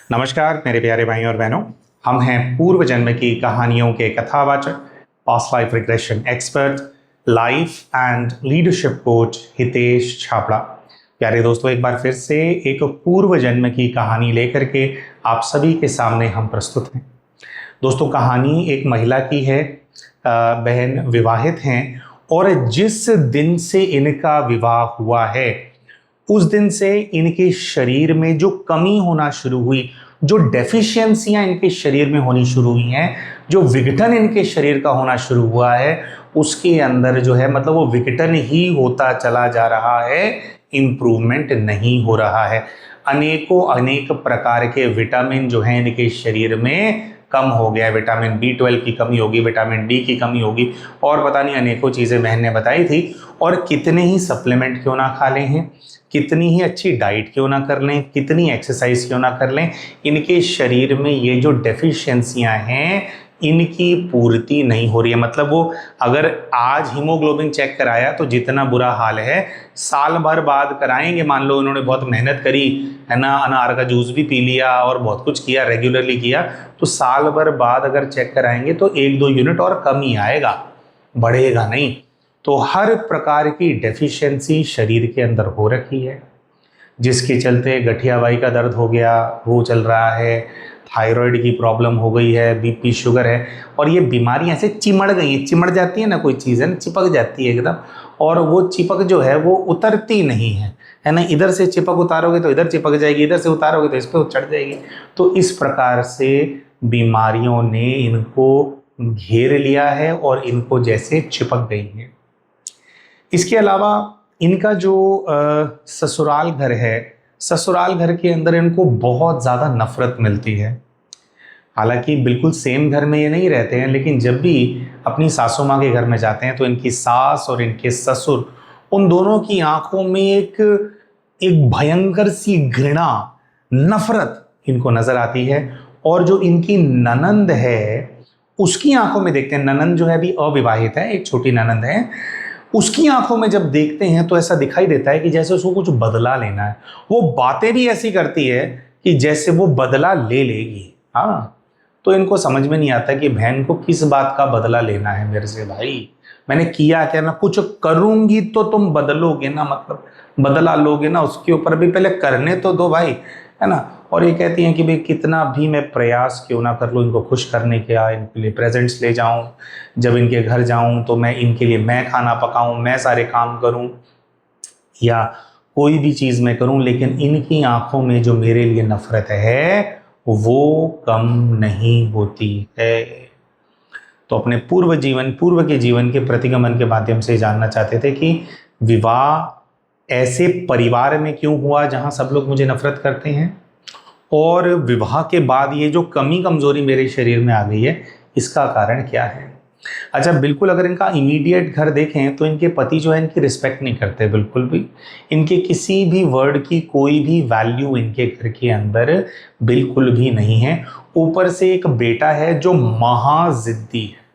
नमस्कार मेरे प्यारे भाई और बहनों, हम हैं पूर्व जन्म की कहानियों के कथावाचक, past life regression expert, life and leadership coach Hitesh Chhabra. प्यारे दोस्तों, एक बार फिर से एक पूर्व जन्म की कहानी लेकर के आप सभी के सामने हम प्रस्तुत हैं। दोस्तों, कहानी एक महिला की है। बहन विवाहित हैं और जिस दिन से इनका विवाह हुआ है उस दिन से इनके शरीर में जो कमी होना शुरू हुई, जो डेफिशिएंसियां इनके शरीर में होनी शुरू हुई हैं, जो विघटन इनके शरीर का होना शुरू हुआ है, उसके अंदर जो है मतलब वो विघटन ही होता चला जा रहा है, इम्प्रूवमेंट नहीं हो रहा है। अनेक प्रकार के विटामिन जो हैं इनके शरीर में कम हो गया। विटामिन B12 की कमी होगी, विटामिन D की कमी होगी और पता नहीं अनेकों चीज़ें बहन ने बताई थी। और कितने ही सप्लीमेंट क्यों ना खा लें हैं, कितनी ही अच्छी डाइट क्यों ना कर लें, कितनी एक्सरसाइज क्यों ना कर लें, इनके शरीर में ये जो डेफिशिएंसियां हैं इनकी पूर्ति नहीं हो रही है। मतलब वो अगर आज हीमोग्लोबिन चेक कराया तो जितना बुरा हाल है, साल भर बाद कराएंगे, मान लो उन्होंने बहुत मेहनत करी है ना, अनार का जूस भी पी लिया और बहुत कुछ किया, रेगुलरली किया, तो साल भर बाद अगर चेक कराएंगे तो 1-2 यूनिट और कम ही आएगा, बढ़ेगा नहीं। तो हर प्रकार की डेफिशिएंसी शरीर के अंदर हो रखी है, जिसके चलते गठियाबाई का दर्द हो गया, वो चल रहा है, थायराइड की प्रॉब्लम हो गई है, बीपी शुगर है, और ये बीमारियां ऐसे चिमड़ गई हैं। चिमड़ जाती है ना कोई चीज़, है ना, चिपक जाती है एकदम, और वो चिपक जो है वो उतरती नहीं है ना। इधर से चिपक उतारोगे तो इधर चिपक जाएगी, इधर से उतारोगे तो इस पर चढ़ जाएगी। तो इस प्रकार से बीमारियों ने इनको घेर लिया है और इनको जैसे चिपक गई है। इसके अलावा इनका जो ससुराल घर है, ससुराल घर के अंदर इनको बहुत ज़्यादा नफरत मिलती है। हालांकि बिल्कुल सेम घर में ये नहीं रहते हैं, लेकिन जब भी अपनी सासू माँ के घर में जाते हैं तो इनकी सास और इनके ससुर, उन दोनों की आंखों में एक भयंकर सी घृणा, नफरत इनको नजर आती है। और जो इनकी ननंद है उसकी आंखों में देखते हैं, ननंद जो है अभी अविवाहित है, एक छोटी ननंद है, उसकी आंखों में जब देखते हैं तो ऐसा दिखाई देता है कि जैसे उसको कुछ बदला लेना है। वो बातें भी ऐसी करती है कि जैसे वो बदला ले लेगी। हाँ, तो इनको समझ में नहीं आता कि बहन को किस बात का बदला लेना है मेरे से। भाई मैंने किया क्या ना, कुछ करूंगी तो तुम बदलोगे ना, मतलब बदला लोगे ना, उसके ऊपर भी पहले करने तो दो भाई, है ना। और ये कहती हैं कि भाई कितना भी मैं प्रयास क्यों ना कर लूँ इनको खुश करने का, इनके लिए प्रेजेंट्स ले जाऊं, जब इनके घर जाऊं तो मैं इनके लिए मैं खाना पकाऊं, मैं सारे काम करूं या कोई भी चीज़ मैं करूं, लेकिन इनकी आंखों में जो मेरे लिए नफरत है वो कम नहीं होती है। तो अपने पूर्व के जीवन के प्रतिगमन के माध्यम से जानना चाहते थे कि विवाह ऐसे परिवार में क्यों हुआ जहां सब लोग मुझे नफरत करते हैं, और विवाह के बाद ये जो कमी कमजोरी मेरे शरीर में आ गई है, इसका कारण क्या है। अच्छा, बिल्कुल अगर इनका इमीडिएट घर देखें तो इनके पति जो है इनकी रिस्पेक्ट नहीं करते बिल्कुल भी, इनके किसी भी वर्ड की कोई भी वैल्यू इनके घर के अंदर बिल्कुल भी नहीं है। ऊपर से एक बेटा है जो महाजिद्दी है,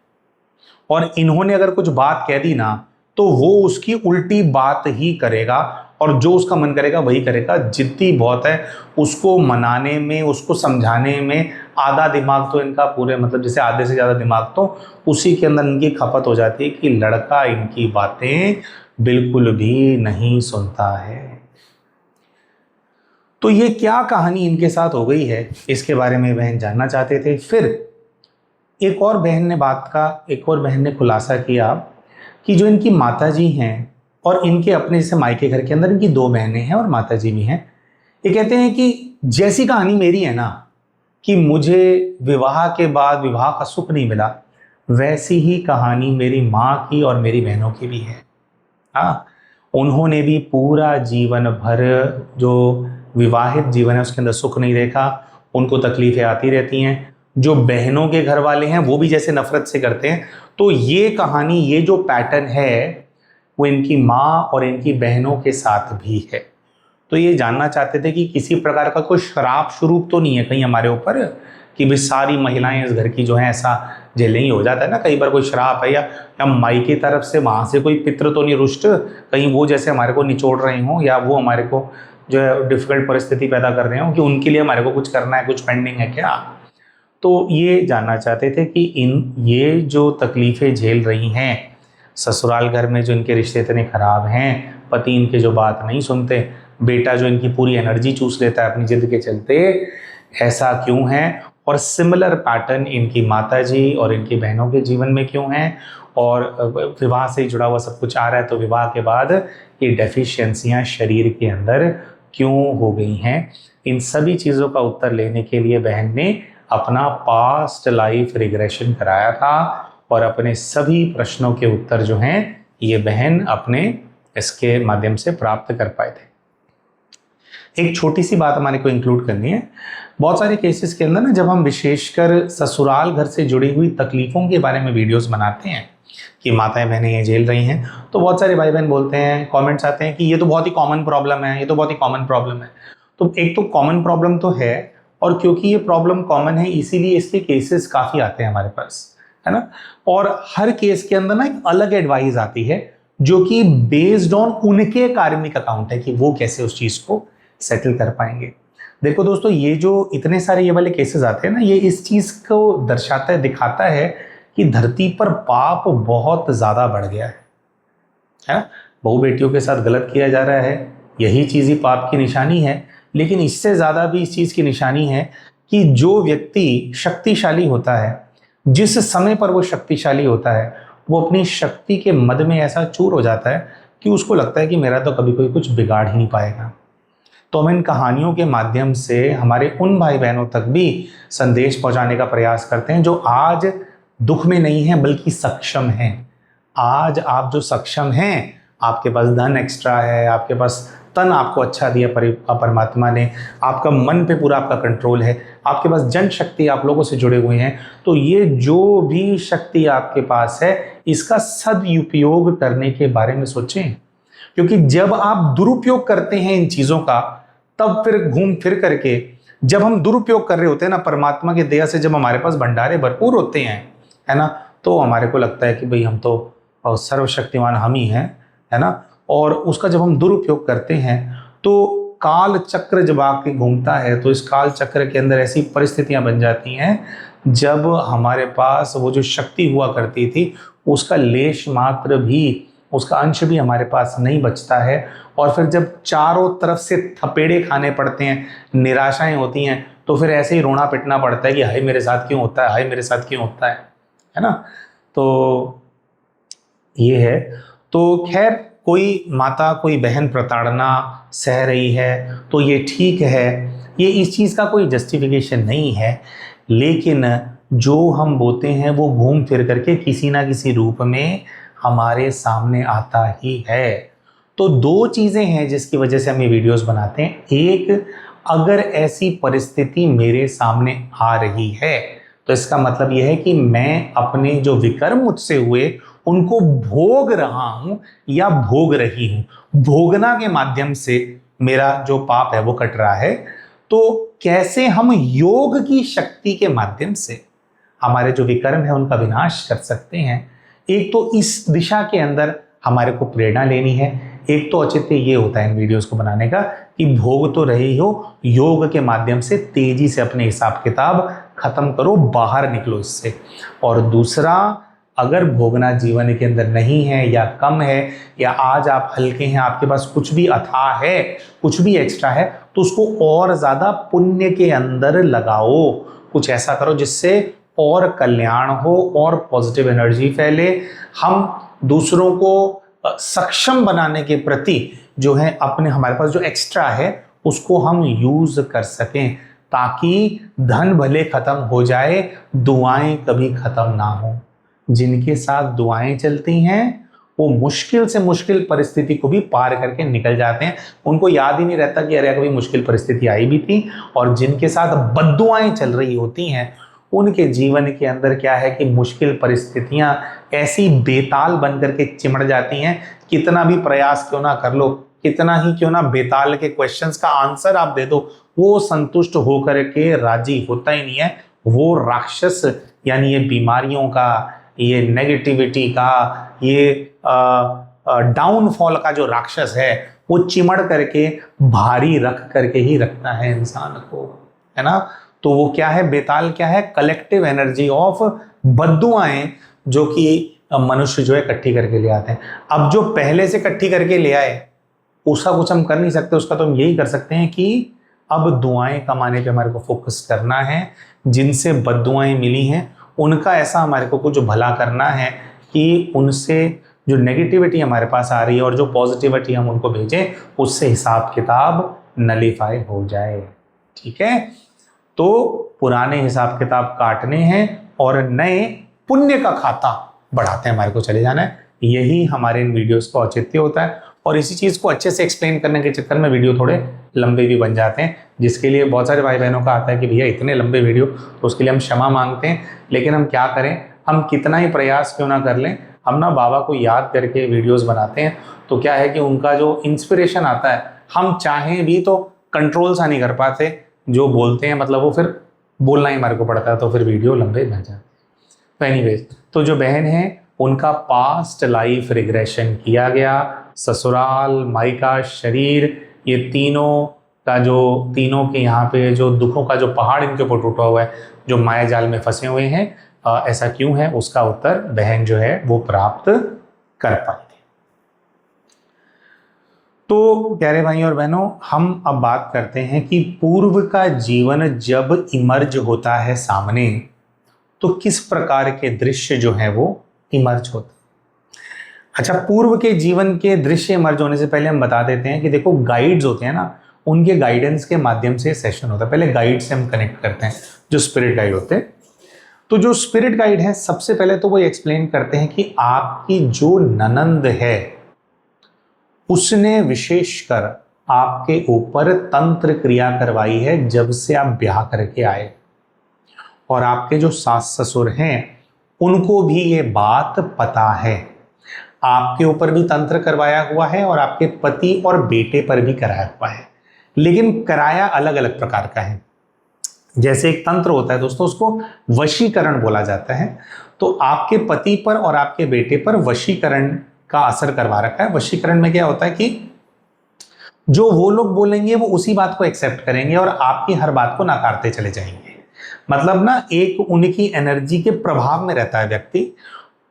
और इन्होंने अगर कुछ बात कह दी ना तो वो उसकी उल्टी बात ही करेगा, और जो उसका मन करेगा वही करेगा। जिद्दी बहुत है, उसको मनाने में, उसको समझाने में आधा दिमाग तो इनका पूरे, मतलब जैसे आधे से ज़्यादा दिमाग तो उसी के अंदर इनकी खपत हो जाती है कि लड़का इनकी बातें बिल्कुल भी नहीं सुनता है। तो ये क्या कहानी इनके साथ हो गई है, इसके बारे में बहन जानना चाहते थे। फिर एक और बहन ने खुलासा किया कि जो इनकी माताजी हैं और इनके अपने जैसे मायके घर के अंदर इनकी 2 बहनें हैं और माताजी भी हैं, ये कहते हैं कि जैसी कहानी मेरी है ना, कि मुझे विवाह के बाद विवाह का सुख नहीं मिला, वैसी ही कहानी मेरी माँ की और मेरी बहनों की भी है। हाँ, उन्होंने भी पूरा जीवन भर जो विवाहित जीवन है उसके अंदर सुख नहीं देखा, उनको तकलीफें आती रहती हैं। जो बहनों के घर वाले हैं वो भी जैसे नफरत से करते हैं। तो ये कहानी, ये जो पैटर्न है वो इनकी माँ और इनकी बहनों के साथ भी है। तो ये जानना चाहते थे कि किसी प्रकार का कोई श्राप स्वरूप तो नहीं है कहीं हमारे ऊपर, कि भाई सारी महिलाएं इस घर की जो है ऐसा झेलेंगी। हो जाता है ना कई बार कोई श्राप है, या माई की तरफ से वहाँ से कोई पितृ तो नहीं रुष्ट, कहीं वो जैसे हमारे को निचोड़ रहे हों, या वो हमारे को जो है डिफिकल्ट परिस्थिति पैदा कर रहे हो कि उनके लिए हमारे को कुछ करना है, कुछ पेंडिंग है क्या। तो ये जानना चाहते थे कि ये जो तकलीफ़ें झेल रही हैं ससुराल घर में, जो इनके रिश्ते इतने ख़राब हैं, पति इनके जो बात नहीं सुनते, बेटा जो इनकी पूरी एनर्जी चूस लेता है अपनी जिद के चलते, ऐसा क्यों है, और सिमिलर पैटर्न इनकी माताजी और इनकी बहनों के जीवन में क्यों है, और विवाह से जुड़ा हुआ सब कुछ आ रहा है तो विवाह के बाद ये डेफिशिएंसियां शरीर के अंदर क्यों हो गई हैं। इन सभी चीज़ों का उत्तर लेने के लिए बहन ने अपना पास्ट लाइफ रिग्रेशन कराया था और अपने सभी प्रश्नों के उत्तर जो हैं ये बहन अपने इसके माध्यम से प्राप्त कर पाए थे। एक छोटी सी बात हमारे को इंक्लूड करनी है। बहुत सारे केसेस के अंदर ना जब हम विशेषकर ससुराल घर से जुड़ी हुई तकलीफ़ों के बारे में वीडियोस बनाते हैं कि माताएं बहनें ये झेल रही हैं, तो बहुत सारे भाई बहन बोलते हैं, कमेंट्स आते हैं कि ये तो बहुत ही कॉमन प्रॉब्लम है, ये तो बहुत ही कॉमन प्रॉब्लम है। तो एक तो कॉमन प्रॉब्लम तो है, और क्योंकि ये प्रॉब्लम कॉमन है इसीलिए इसके केसेस काफ़ी आते हैं हमारे पास, है ना। और हर केस के अंदर ना एक अलग एडवाइस आती है जो कि बेस्ड ऑन उनके कार्मिक अकाउंट है कि वो कैसे उस चीज़ को सेटल कर पाएंगे। देखो दोस्तों, ये जो इतने सारे ये वाले केसेस आते हैं ना, ये इस चीज़ को दर्शाता है, दिखाता है कि धरती पर पाप बहुत ज़्यादा बढ़ गया है। बहू बेटियों के साथ गलत किया जा रहा है, यही चीज़ ही पाप की निशानी है। लेकिन इससे ज़्यादा भी इस चीज़ की निशानी है कि जो व्यक्ति शक्तिशाली होता है, जिस समय पर वो शक्तिशाली होता है, वो अपनी शक्ति के मद में ऐसा चूर हो जाता है कि उसको लगता है कि मेरा तो कभी कोई कुछ बिगाड़ ही नहीं पाएगा। तो हम इन कहानियों के माध्यम से हमारे उन भाई बहनों तक भी संदेश पहुंचाने का प्रयास करते हैं जो आज दुख में नहीं है बल्कि सक्षम हैं। आज आप जो सक्षम हैं, आपके पास धन एक्स्ट्रा है, आपके पास तन आपको अच्छा दिया परमात्मा ने, आपका मन पे पूरा आपका कंट्रोल है, आपके पास जन शक्ति, आप लोगों से जुड़े हुए हैं। तो ये जो भी शक्ति आपके पास है इसका सदुपयोग करने के बारे में सोचें, क्योंकि जब आप दुरुपयोग करते हैं इन चीज़ों का, तब फिर घूम फिर करके जब हम दुरुपयोग कर रहे होते हैं ना, परमात्मा की दया से जब हमारे पास भंडारे भरपूर होते हैं, है ना, तो हमारे को लगता है कि भाई हम तो सर्वशक्तिमान हम ही हैं, है ना। और उसका जब हम दुरुपयोग करते हैं तो काल चक्र जब आके घूमता है, तो इस काल चक्र के अंदर ऐसी परिस्थितियां बन जाती हैं जब हमारे पास वो जो शक्ति हुआ करती थी उसका लेश मात्र भी, उसका अंश भी हमारे पास नहीं बचता है। और फिर जब चारों तरफ से थपेड़े खाने पड़ते हैं, निराशाएं होती हैं, तो फिर ऐसे ही रोना पिटना पड़ता है कि हाय मेरे साथ क्यों होता है, हाय मेरे साथ क्यों होता है ना। तो ये है। तो खैर, कोई माता कोई बहन प्रताड़ना सह रही है तो ये ठीक है, ये इस चीज़ का कोई जस्टिफिकेशन नहीं है। लेकिन जो हम बोलते हैं वो घूम फिर करके किसी ना किसी रूप में हमारे सामने आता ही है। तो दो चीज़ें हैं जिसकी वजह से हम ये वीडियोस बनाते हैं। एक, अगर ऐसी परिस्थिति मेरे सामने आ रही है तो इसका मतलब यह है कि मैं अपने जो विकर्म मुझसे हुए उनको भोग रहा हूं या भोग रही हूं। भोगना के माध्यम से मेरा जो पाप है वो कट रहा है। तो कैसे हम योग की शक्ति के माध्यम से हमारे जो विकर्म है उनका विनाश कर सकते हैं, एक तो इस दिशा के अंदर हमारे को प्रेरणा लेनी है। एक तो औचित्य ये होता है इन वीडियोस को बनाने का कि भोग तो रहे हो, योग के माध्यम से तेजी से अपने हिसाब किताब खत्म करो, बाहर निकलो इससे। और दूसरा, अगर भोगना जीवन के अंदर नहीं है या कम है, या आज आप हल्के हैं, आपके पास कुछ भी अथाह है, कुछ भी एक्स्ट्रा है, तो उसको और ज़्यादा पुण्य के अंदर लगाओ। कुछ ऐसा करो जिससे और कल्याण हो और पॉजिटिव एनर्जी फैले। हम दूसरों को सक्षम बनाने के प्रति जो है अपने हमारे पास जो एक्स्ट्रा है उसको हम यूज़ कर सकें, ताकि धन भले ख़त्म हो जाए, दुआएं कभी ख़त्म ना हो। जिनके साथ दुआएं चलती हैं वो मुश्किल से मुश्किल परिस्थिति को भी पार करके निकल जाते हैं। उनको याद ही नहीं रहता कि अरे कभी मुश्किल परिस्थिति आई भी थी। और जिनके साथ बद्दुआएं चल रही होती हैं उनके जीवन के अंदर क्या है कि मुश्किल परिस्थितियां ऐसी बेताल बन करके चिमड़ जाती हैं। कितना भी प्रयास क्यों ना कर लो, कितना ही क्यों ना बेताल के क्वेश्चंस का आंसर आप दे दो, वो संतुष्ट होकर के राजी होता ही नहीं है। वो राक्षस यानी ये बीमारियों का, ये नेगेटिविटी का, ये डाउनफॉल का जो राक्षस है वो चिमड़ करके भारी रख करके ही रखता है इंसान को, है ना। तो वो क्या है, बेताल क्या है, कलेक्टिव एनर्जी ऑफ बद्दुआएं जो कि मनुष्य जो है इकट्ठी करके ले आते हैं। अब जो पहले से इकट्ठी करके ले आए उसका कुछ हम कर नहीं सकते, उसका तो हम यही कर सकते हैं कि अब दुआएं कमाने पे हमारे को फोकस करना है। जिनसे बद्दुआएं मिली हैं उनका ऐसा हमारे को कुछ भला करना है कि उनसे जो नेगेटिविटी हमारे पास आ रही है और जो पॉजिटिविटी हम उनको भेजें उससे हिसाब किताब नलीफाई हो जाए, ठीक है। तो पुराने हिसाब किताब काटने हैं और नए पुण्य का खाता बढ़ाते हैं, हमारे को चले जाना है। यही हमारे इन वीडियोस का औचित्य होता है और इसी चीज़ को अच्छे से एक्सप्लेन करने के चक्कर में वीडियो थोड़े लंबे भी बन जाते हैं, जिसके लिए बहुत सारे भाई बहनों का आता है कि भैया इतने लंबे वीडियो, तो उसके लिए हम क्षमा मांगते हैं। लेकिन हम क्या करें, हम कितना ही प्रयास क्यों ना कर लें, हम ना बाबा को याद करके वीडियोस बनाते हैं। तो क्या है कि उनका जो इंस्पिरेशन आता है, हम चाहें भी तो कंट्रोल सा नहीं कर पाते, जो बोलते हैं मतलब वो फिर बोलना ही हमारे को पड़ता है, तो फिर वीडियो लंबे बन जाते हैं। तो एनीवेज, तो जो बहन है उनका पास्ट लाइफ रिग्रेशन किया गया, ससुराल, मायका, शरीर, ये तीनों का जो तीनों के यहाँ पे जो दुखों का जो पहाड़ इनके ऊपर टूटा हुआ है, जो माया जाल में फंसे हुए हैं, ऐसा क्यों है, उसका उत्तर बहन जो है वो प्राप्त कर पाएगी। तो प्यारे भाई और बहनों, हम अब बात करते हैं कि पूर्व का जीवन जब इमर्ज होता है सामने, तो किस प्रकार के दृश्य जो है वो इमर्ज होते हैं। अच्छा, पूर्व के जीवन के दृश्य इमर्ज होने से पहले हम बता देते हैं कि देखो गाइड्स होते हैं ना, उनके गाइडेंस के माध्यम से सेशन होता है। पहले गाइड से हम कनेक्ट करते हैं, जो स्पिरिट गाइड होते हैं। तो जो स्पिरिट गाइड है, सबसे पहले तो वो एक्सप्लेन करते हैं कि आपकी जो ननंद है उसने विशेषकर आपके ऊपर तंत्र क्रिया करवाई है जब से आप ब्याह करके आए, और आपके जो सास ससुर हैं उनको भी ये बात पता है। आपके ऊपर भी तंत्र करवाया हुआ है और आपके पति और बेटे पर भी कराया हुआ है, लेकिन कराया अलग अलग प्रकार का है। जैसे एक तंत्र होता है दोस्तों, उसको वशीकरण बोला जाता है। तो आपके पति पर और आपके बेटे पर वशीकरण का असर करवा रखा है। वशीकरण में क्या होता है कि जो वो लोग बोलेंगे वो उसी बात को एक्सेप्ट करेंगे और आपकी हर बात को नकारते चले जाएंगे। मतलब ना, एक उनकी एनर्जी के प्रभाव में रहता है व्यक्ति,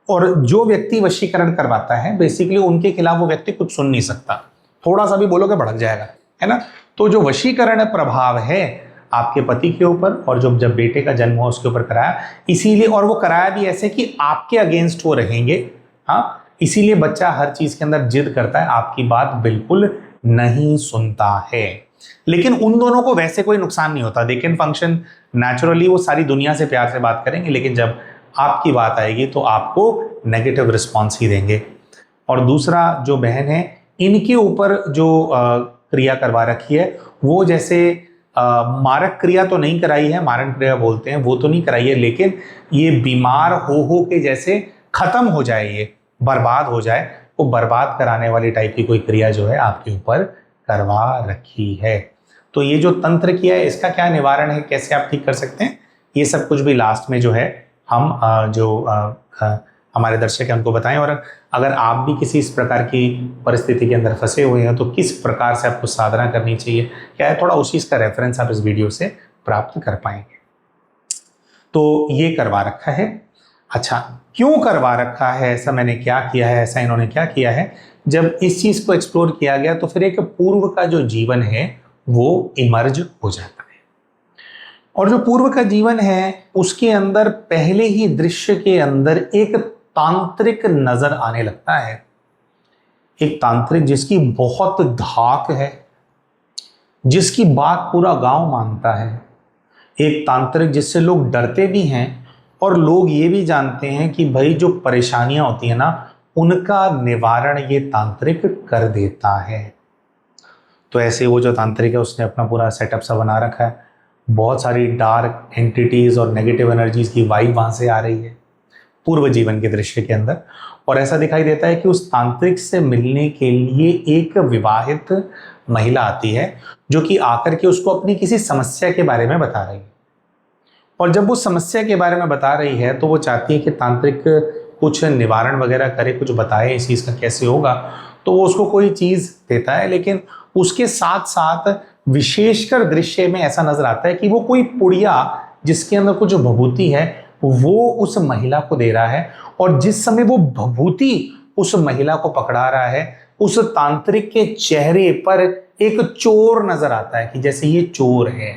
और जो व्यक्ति वशीकरण करवाता है बेसिकली उनके खिलाफ वो व्यक्ति कुछ सुन नहीं सकता, थोड़ा सा भी बोलोगे भड़क जाएगा, है ना। तो जो वशीकरण प्रभाव है आपके पति के ऊपर, और जब बेटे का जन्म हुआ उसके ऊपर कराया, इसीलिए, और वो कराया भी ऐसे कि आपके अगेंस्ट वो रहेंगे, हाँ, इसीलिए बच्चा हर चीज के अंदर जिद करता है, आपकी बात बिल्कुल नहीं सुनता है। लेकिन उन दोनों को वैसे कोई नुकसान नहीं होता, दे कैन फंक्शन नेचुरली, वो सारी दुनिया से प्यार से बात करेंगे, लेकिन जब आपकी बात आएगी तो आपको नेगेटिव रिस्पॉन्स ही देंगे। और दूसरा, जो बहन है इनके ऊपर जो क्रिया करवा रखी है, वो जैसे मारक क्रिया तो नहीं कराई है, मारण क्रिया बोलते हैं, वो तो नहीं कराई है, लेकिन ये बीमार हो के जैसे खत्म हो जाए, ये बर्बाद हो जाए, वो बर्बाद कराने वाली टाइप की कोई क्रिया जो है आपके ऊपर करवा रखी है। तो ये जो तंत्र किया है, इसका क्या निवारण है, कैसे आप ठीक कर सकते हैं, ये सब कुछ भी लास्ट में जो है हम हमारे दर्शक हैं उनको बताएं। और अगर आप भी किसी इस प्रकार की परिस्थिति के अंदर फंसे हुए हैं तो किस प्रकार से आपको साधना करनी चाहिए, क्या है, थोड़ा उसी का रेफरेंस आप इस वीडियो से प्राप्त कर पाएंगे। तो ये करवा रखा है। अच्छा, क्यों करवा रखा है, ऐसा मैंने क्या किया है, ऐसा इन्होंने क्या किया है, जब इस चीज को एक्सप्लोर किया गया तो फिर एक पूर्व का जो जीवन है वो इमर्ज हो जाता है। और जो पूर्व का जीवन है उसके अंदर पहले ही दृश्य के अंदर एक तांत्रिक नजर आने लगता है। एक तांत्रिक जिसकी बहुत धाक है, जिसकी बात पूरा गांव मानता है। एक तांत्रिक जिससे लोग डरते भी हैं और लोग ये भी जानते हैं कि भाई जो परेशानियां होती है ना, उनका निवारण ये तांत्रिक कर देता है। तो ऐसे वो जो तांत्रिक है उसने अपना पूरा सेटअप सा बना रखा है। बहुत सारी डार्क एंटिटीज और नेगेटिव एनर्जीज की वाइब वहां से आ रही है पूर्व जीवन के दृश्य के अंदर। और ऐसा दिखाई देता है कि उस तांत्रिक से मिलने के लिए एक विवाहित महिला आती है, जो कि आकर के उसको अपनी किसी समस्या के बारे में बता रही है। और जब वो समस्या के बारे में बता रही है तो वो चाहती है कि तांत्रिक कुछ निवारण वगैरह करे, कुछ बताए इस चीज़ का कैसे होगा। तो वो उसको कोई चीज देता है, लेकिन उसके साथ साथ विशेषकर दृश्य में ऐसा नजर आता है कि वो कोई पुड़िया जिसके अंदर कुछ भभूति है वो उस महिला को दे रहा है, और जिस समय वो भभूति उस महिला को पकड़ा रहा है उस तांत्रिक के चेहरे पर एक चोर नजर आता है कि जैसे ये चोर है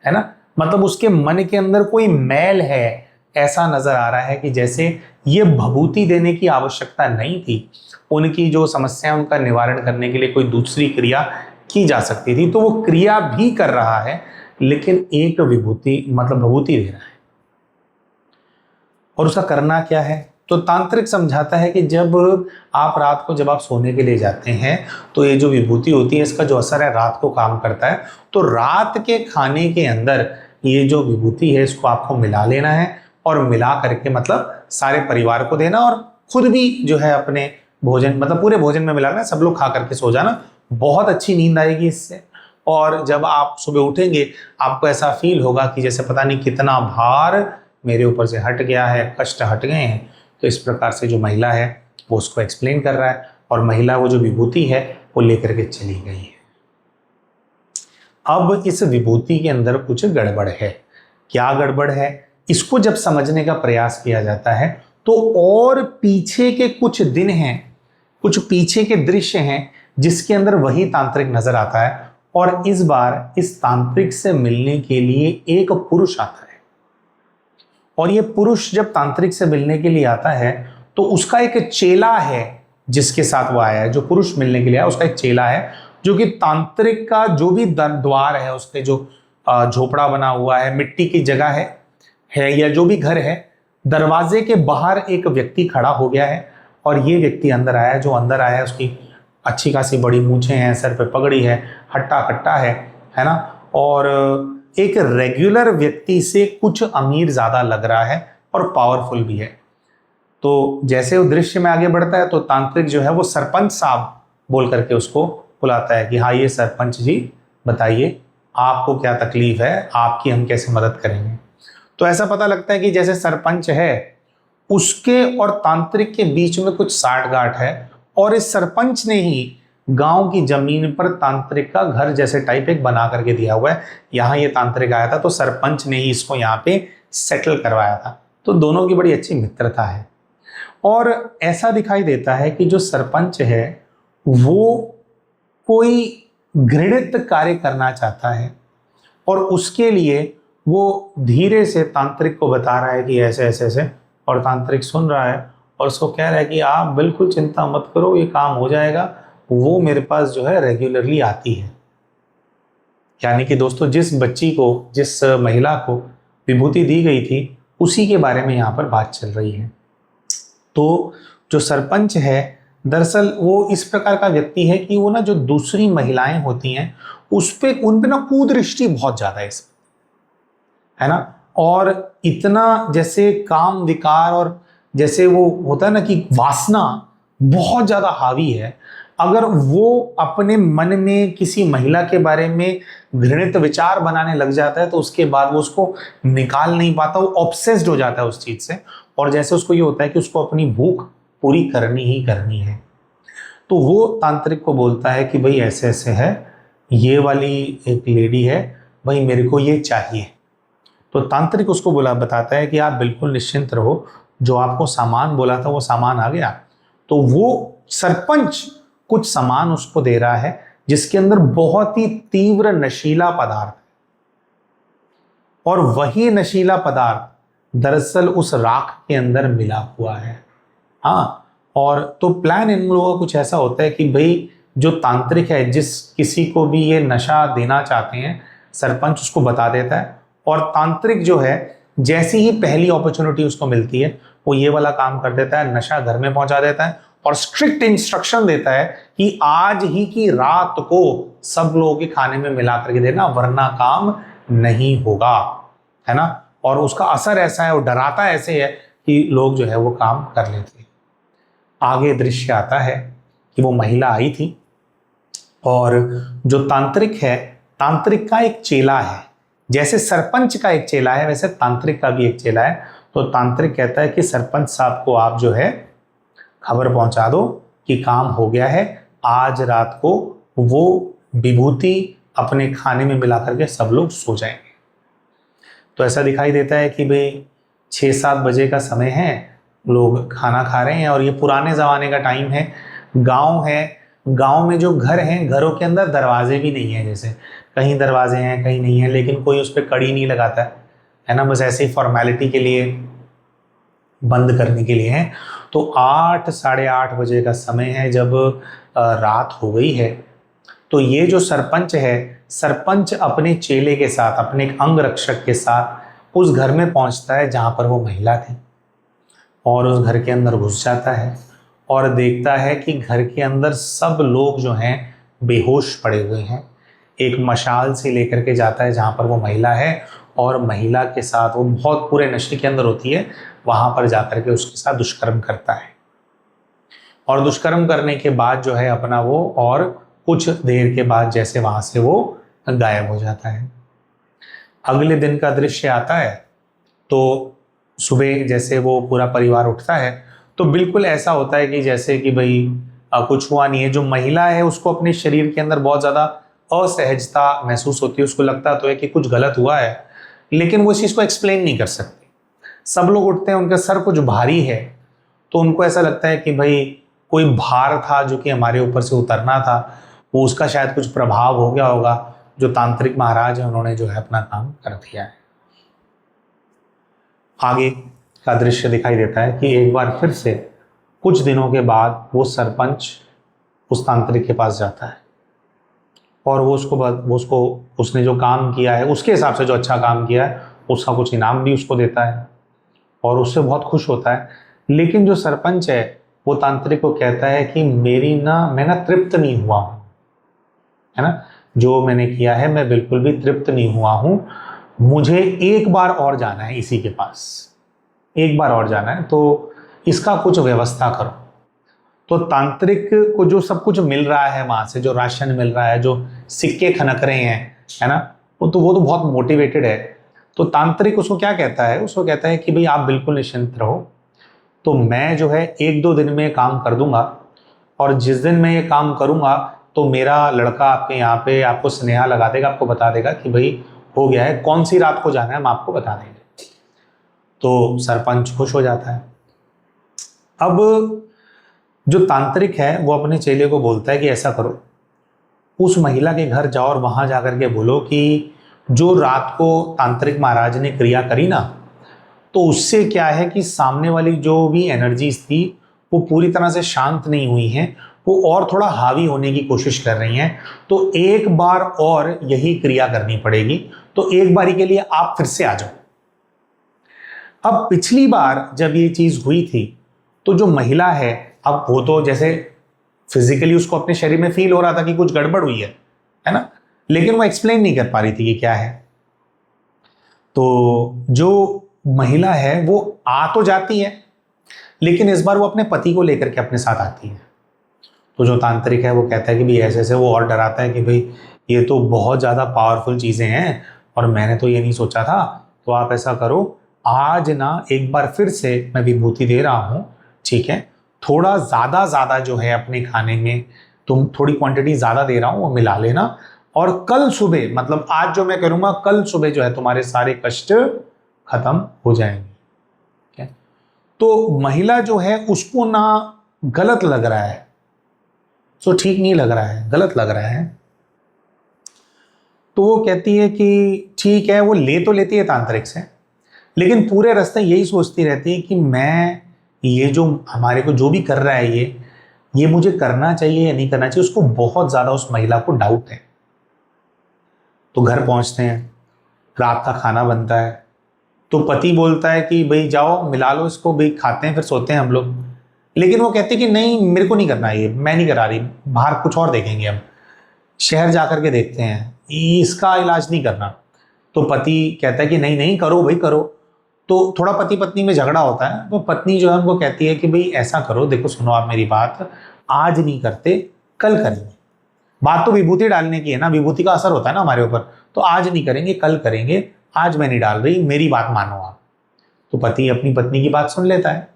ना, मतलब उसके मन के अंदर कोई मैल है, ऐसा नजर आ रहा है कि जैसे ये भभूति देने की आवश्यकता नहीं थी, उनकी जो समस्या उनका निवारण करने के लिए कोई दूसरी क्रिया की जा सकती थी, तो वो क्रिया भी कर रहा है लेकिन एक विभूति मतलब भभूति दे रहा है। और उसका करना क्या है, तो तांत्रिक समझाता है कि जब आप रात को जब आप सोने के लिए जाते हैं तो ये जो विभूति होती है इसका जो असर है रात को काम करता है, तो रात के खाने के अंदर ये जो विभूति है इसको आपको मिला लेना है, और मिला करके मतलब सारे परिवार को देना और खुद भी जो है अपने भोजन मतलब पूरे भोजन में मिलाना, सब लोग खा करके सो जाना, बहुत अच्छी नींद आएगी इससे। और जब आप सुबह उठेंगे आपको ऐसा फील होगा कि जैसे पता नहीं कितना भार मेरे ऊपर से हट गया है, कष्ट हट गए हैं। तो इस प्रकार से जो महिला है वो उसको एक्सप्लेन कर रहा है, और महिला वो जो विभूति है वो लेकर के चली गई है। अब इस विभूति के अंदर कुछ गड़बड़ है। क्या गड़बड़ है, इसको जब समझने का प्रयास किया जाता है तो और पीछे के कुछ दिन हैं, कुछ पीछे के दृश्य हैं जिसके अंदर वही तांत्रिक नजर आता है, और इस बार इस तांत्रिक से मिलने के लिए एक पुरुष आता है। और ये पुरुष जब तांत्रिक से मिलने के लिए आता है तो उसका एक चेला है जिसके साथ वो आया है, जो पुरुष मिलने के लिए आया उसका एक चेला है जो कि तांत्रिक का जो भी द्वार है, उसके जो झोपड़ा बना हुआ है, मिट्टी की जगह है या जो भी घर है, दरवाजे के बाहर एक व्यक्ति खड़ा हो गया है, और ये व्यक्ति अंदर आया है। जो अंदर आया है उसकी अच्छी खासी बड़ी मूछें हैं, सर पे पगड़ी है, हट्टा कट्टा है ना, और एक रेगुलर व्यक्ति से कुछ अमीर ज्यादा लग रहा है और पावरफुल भी है। तो जैसे वो दृश्य में आगे बढ़ता है तो तांत्रिक जो है वो सरपंच साहब बोल करके उसको बुलाता है कि हाँ ये सरपंच जी बताइए आपको क्या तकलीफ है, आपकी हम कैसे मदद करेंगे। तो ऐसा पता लगता है कि जैसे सरपंच है उसके और तांत्रिक के बीच में कुछ साठगांठ है, और इस सरपंच ने ही गांव की जमीन पर तांत्रिक का घर जैसे टाइप एक बना करके दिया हुआ है। यहाँ ये तांत्रिक आया था तो सरपंच ने ही इसको यहाँ पे सेटल करवाया था। तो दोनों की बड़ी अच्छी मित्रता है, और ऐसा दिखाई देता है कि जो सरपंच है वो कोई घृणित कार्य करना चाहता है, और उसके लिए वो धीरे से तांत्रिक को बता रहा है कि ऐसे ऐसे ऐसे, और तांत्रिक सुन रहा है और उसको कह रहा है कि आप बिल्कुल चिंता मत करो, ये काम हो जाएगा। वो मेरे पास जो है रेगुलरली आती है। यानी कि दोस्तों जिस बच्ची को, जिस महिला को विभूति दी गई थी उसी के बारे में यहाँ पर बात चल रही है। तो जो सरपंच है दरअसल वो इस प्रकार का व्यक्ति है कि वो ना जो दूसरी महिलाएं होती हैं उन पे ना कुदृष्टि बहुत ज्यादा है इसमें, है ना, और इतना जैसे काम विकार और जैसे वो होता है ना कि वासना बहुत ज्यादा हावी है। अगर वो अपने मन में किसी महिला के बारे में घृणित विचार बनाने लग जाता है तो उसके बाद वो उसको निकाल नहीं पाता, वो ऑब्सेस्ड हो जाता है उस चीज से, और जैसे उसको ये होता है कि उसको अपनी भूख पूरी करनी ही करनी है। तो वो तांत्रिक को बोलता है कि भाई ऐसे ऐसे है, ये वाली एक लेडी है भाई, मेरे को ये चाहिए। तो तांत्रिक उसको बताता है कि आप बिल्कुल निश्चिंत रहो, जो आपको सामान बोला था वो सामान आ गया। तो वो सरपंच कुछ सामान उसको दे रहा है जिसके अंदर बहुत ही तीव्र नशीला पदार्थ, और वही नशीला पदार्थ दरअसल उस राख के अंदर मिला हुआ है। हाँ, और तो प्लान इन लोगों का कुछ ऐसा होता है कि भाई जो तांत्रिक है जिस किसी को भी ये नशा देना चाहते हैं सरपंच उसको बता देता है, और तांत्रिक जो है जैसी ही पहली अपॉर्चुनिटी उसको मिलती है वो ये वाला काम कर देता है, नशा घर में पहुंचा देता है और स्ट्रिक्ट इंस्ट्रक्शन देता है कि आज ही की रात को सब लोगों के खाने में मिला करके देना वरना काम नहीं होगा, है ना। और उसका असर ऐसा है, वो डराता ऐसे है कि लोग जो है वो काम कर लेते हैं। आगे दृश्य आता है कि वो महिला आई थी और जो तांत्रिक है, तांत्रिक का एक चेला है, जैसे सरपंच का एक चेला है वैसे तांत्रिक का भी एक चेला है। तो तांत्रिक कहता है कि सरपंच साहब को आप जो है खबर पहुंचा दो कि काम हो गया है, आज रात को वो विभूति अपने खाने में मिला करके सब लोग सो जाएंगे। तो ऐसा दिखाई देता है कि भाई 6-7 बजे का समय है, लोग खाना खा रहे हैं और ये पुराने ज़माने का टाइम है, गांव है, गांव में जो घर हैं घरों के अंदर दरवाजे भी नहीं है, जैसे कहीं दरवाजे हैं कहीं नहीं है, लेकिन कोई उस पर कड़ी नहीं लगाता है ना, बस ऐसे ही फॉर्मेलिटी के लिए, बंद करने के लिए है। तो 8 साढ़े 8 बजे का समय है, जब रात हो गई है, तो ये जो सरपंच है, सरपंच अपने चेले के साथ, अपने एक अंगरक्षक के साथ उस घर में पहुंचता है जहां पर वो महिला थी, और उस घर के अंदर घुस जाता है और देखता है कि घर के अंदर सब लोग जो हैं बेहोश पड़े हुए हैं। एक मशाल से लेकर के जाता है जहां पर वो महिला है, और महिला के साथ वो बहुत पूरे नशे के अंदर होती है, वहां पर जाकर के उसके साथ दुष्कर्म करता है। और दुष्कर्म करने के बाद जो है अपना वो, और कुछ देर के बाद जैसे वहां से वो गायब हो जाता है। अगले दिन का दृश्य आता है, तो सुबह जैसे वो पूरा परिवार उठता है, तो बिल्कुल ऐसा होता है कि जैसे कि भाई कुछ हुआ नहीं है। जो महिला है उसको अपने शरीर के अंदर बहुत ज़्यादा असहजता महसूस होती है, उसको लगता तो है कि कुछ गलत हुआ है, लेकिन वो इस चीज़ को एक्सप्लेन नहीं कर सकती। सब लोग उठते हैं, उनका सर कुछ भारी है, तो उनको ऐसा लगता है कि भाई कोई भार था जो कि हमारे ऊपर से उतरना था, वो उसका शायद कुछ प्रभाव हो गया होगा। जो तांत्रिक महाराज है उन्होंने जो है अपना काम कर दिया है। आगे का दृश्य दिखाई देता है कि एक बार फिर से कुछ दिनों के बाद वो सरपंच उस तांत्रिक के पास जाता है, और वो उसको उसने जो काम किया है उसके हिसाब से जो अच्छा काम किया है उसका कुछ इनाम भी उसको देता है, और उससे बहुत खुश होता है। लेकिन जो सरपंच है वो तांत्रिक को कहता है कि मैं ना तृप्त नहीं हुआ हूँ, है ना, जो मैंने किया है मैं बिल्कुल भी तृप्त नहीं हुआ हूँ, मुझे एक बार और जाना है इसी के पास, एक बार और जाना है, तो इसका कुछ व्यवस्था करो। तो तांत्रिक को जो सब कुछ मिल रहा है वहां से, जो राशन मिल रहा है, जो सिक्के खनक रहे हैं, है ना, वो तो बहुत मोटिवेटेड है। तो तांत्रिक उसको क्या कहता है, उसको कहता है कि भाई आप बिल्कुल निश्चिंत रहो, तो मैं जो है 1-2 दिन में काम कर दूंगा, और जिस दिन मैं ये काम करूंगा तो मेरा लड़का आपके यहाँ पे आपको स्नेहा लगा देगा, आपको बता देगा कि भाई हो गया है, कौन सी रात को जाना है हम आपको बता देंगे। तो सरपंच खुश हो जाता है। अब जो तांत्रिक है वो अपने चेले को बोलता है कि ऐसा करो, उस महिला के घर जाओ और वहां जाकर के बोलो कि जो रात को तांत्रिक महाराज ने क्रिया करी ना, तो उससे क्या है कि सामने वाली जो भी एनर्जीज थी वो पूरी तरह से शांत नहीं हुई हैं, वो और थोड़ा हावी होने की कोशिश कर रही हैं, तो एक बार और यही क्रिया करनी पड़ेगी, तो एक बारी के लिए आप फिर से आ जाओ। अब पिछली बार जब ये चीज हुई थी तो जो महिला है, अब वो तो जैसे फिजिकली उसको अपने शरीर में फील हो रहा था कि कुछ गड़बड़ हुई है ना, लेकिन वो एक्सप्लेन नहीं कर पा रही थी कि क्या है। तो जो महिला है वो आ तो जाती है, लेकिन इस बार वो अपने पति को लेकर के अपने साथ आती है। तो जो तांत्रिक है वो कहता है कि भाई ऐसे ऐसे, वो और डराता है कि भाई ये तो बहुत ज़्यादा पावरफुल चीज़ें हैं और मैंने तो ये नहीं सोचा था, तो आप ऐसा करो, आज ना एक बार फिर से मैं विभूति दे रहा हूँ, ठीक है, थोड़ा ज़्यादा जो है अपने खाने में तुम थोड़ी क्वांटिटी ज़्यादा दे रहा हूँ वो मिला लेना, और कल सुबह, मतलब आज जो मैं करूँगा कल सुबह जो है तुम्हारे सारे कष्ट खत्म हो जाएंगे। ठीक है। तो महिला जो है उसको ना गलत लग रहा है, तो ठीक नहीं लग रहा है, गलत लग रहा है, तो वो कहती है कि ठीक है, वो ले तो लेती है तांत्रिक से, लेकिन पूरे रास्ते यही सोचती रहती है कि मैं ये जो हमारे को जो भी कर रहा है ये मुझे करना चाहिए या नहीं करना चाहिए। उसको बहुत ज़्यादा उस महिला को डाउट है। तो घर पहुंचते हैं, रात का खाना बनता है, तो पति बोलता है कि भाई जाओ मिला लो इसको, भाई खाते हैं फिर सोते हैं हम लोग, लेकिन वो कहती कि नहीं मेरे को नहीं करना, ये मैं नहीं करा रही, बाहर कुछ और देखेंगे, हम शहर जा करके देखते हैं, इसका इलाज नहीं करना। तो पति कहता है कि नहीं नहीं करो भाई करो। तो थोड़ा पति पत्नी में झगड़ा होता है, तो पत्नी जो है उनको कहती है कि भाई ऐसा करो, देखो सुनो आप मेरी बात, आज नहीं करते कल करेंगे, बात तो विभूति डालने की है ना, विभूति का असर होता है ना हमारे ऊपर, तो आज नहीं करेंगे कल करेंगे, आज मैं नहीं डाल रही, मेरी बात मानो आप। तो पति अपनी पत्नी की बात सुन लेता है।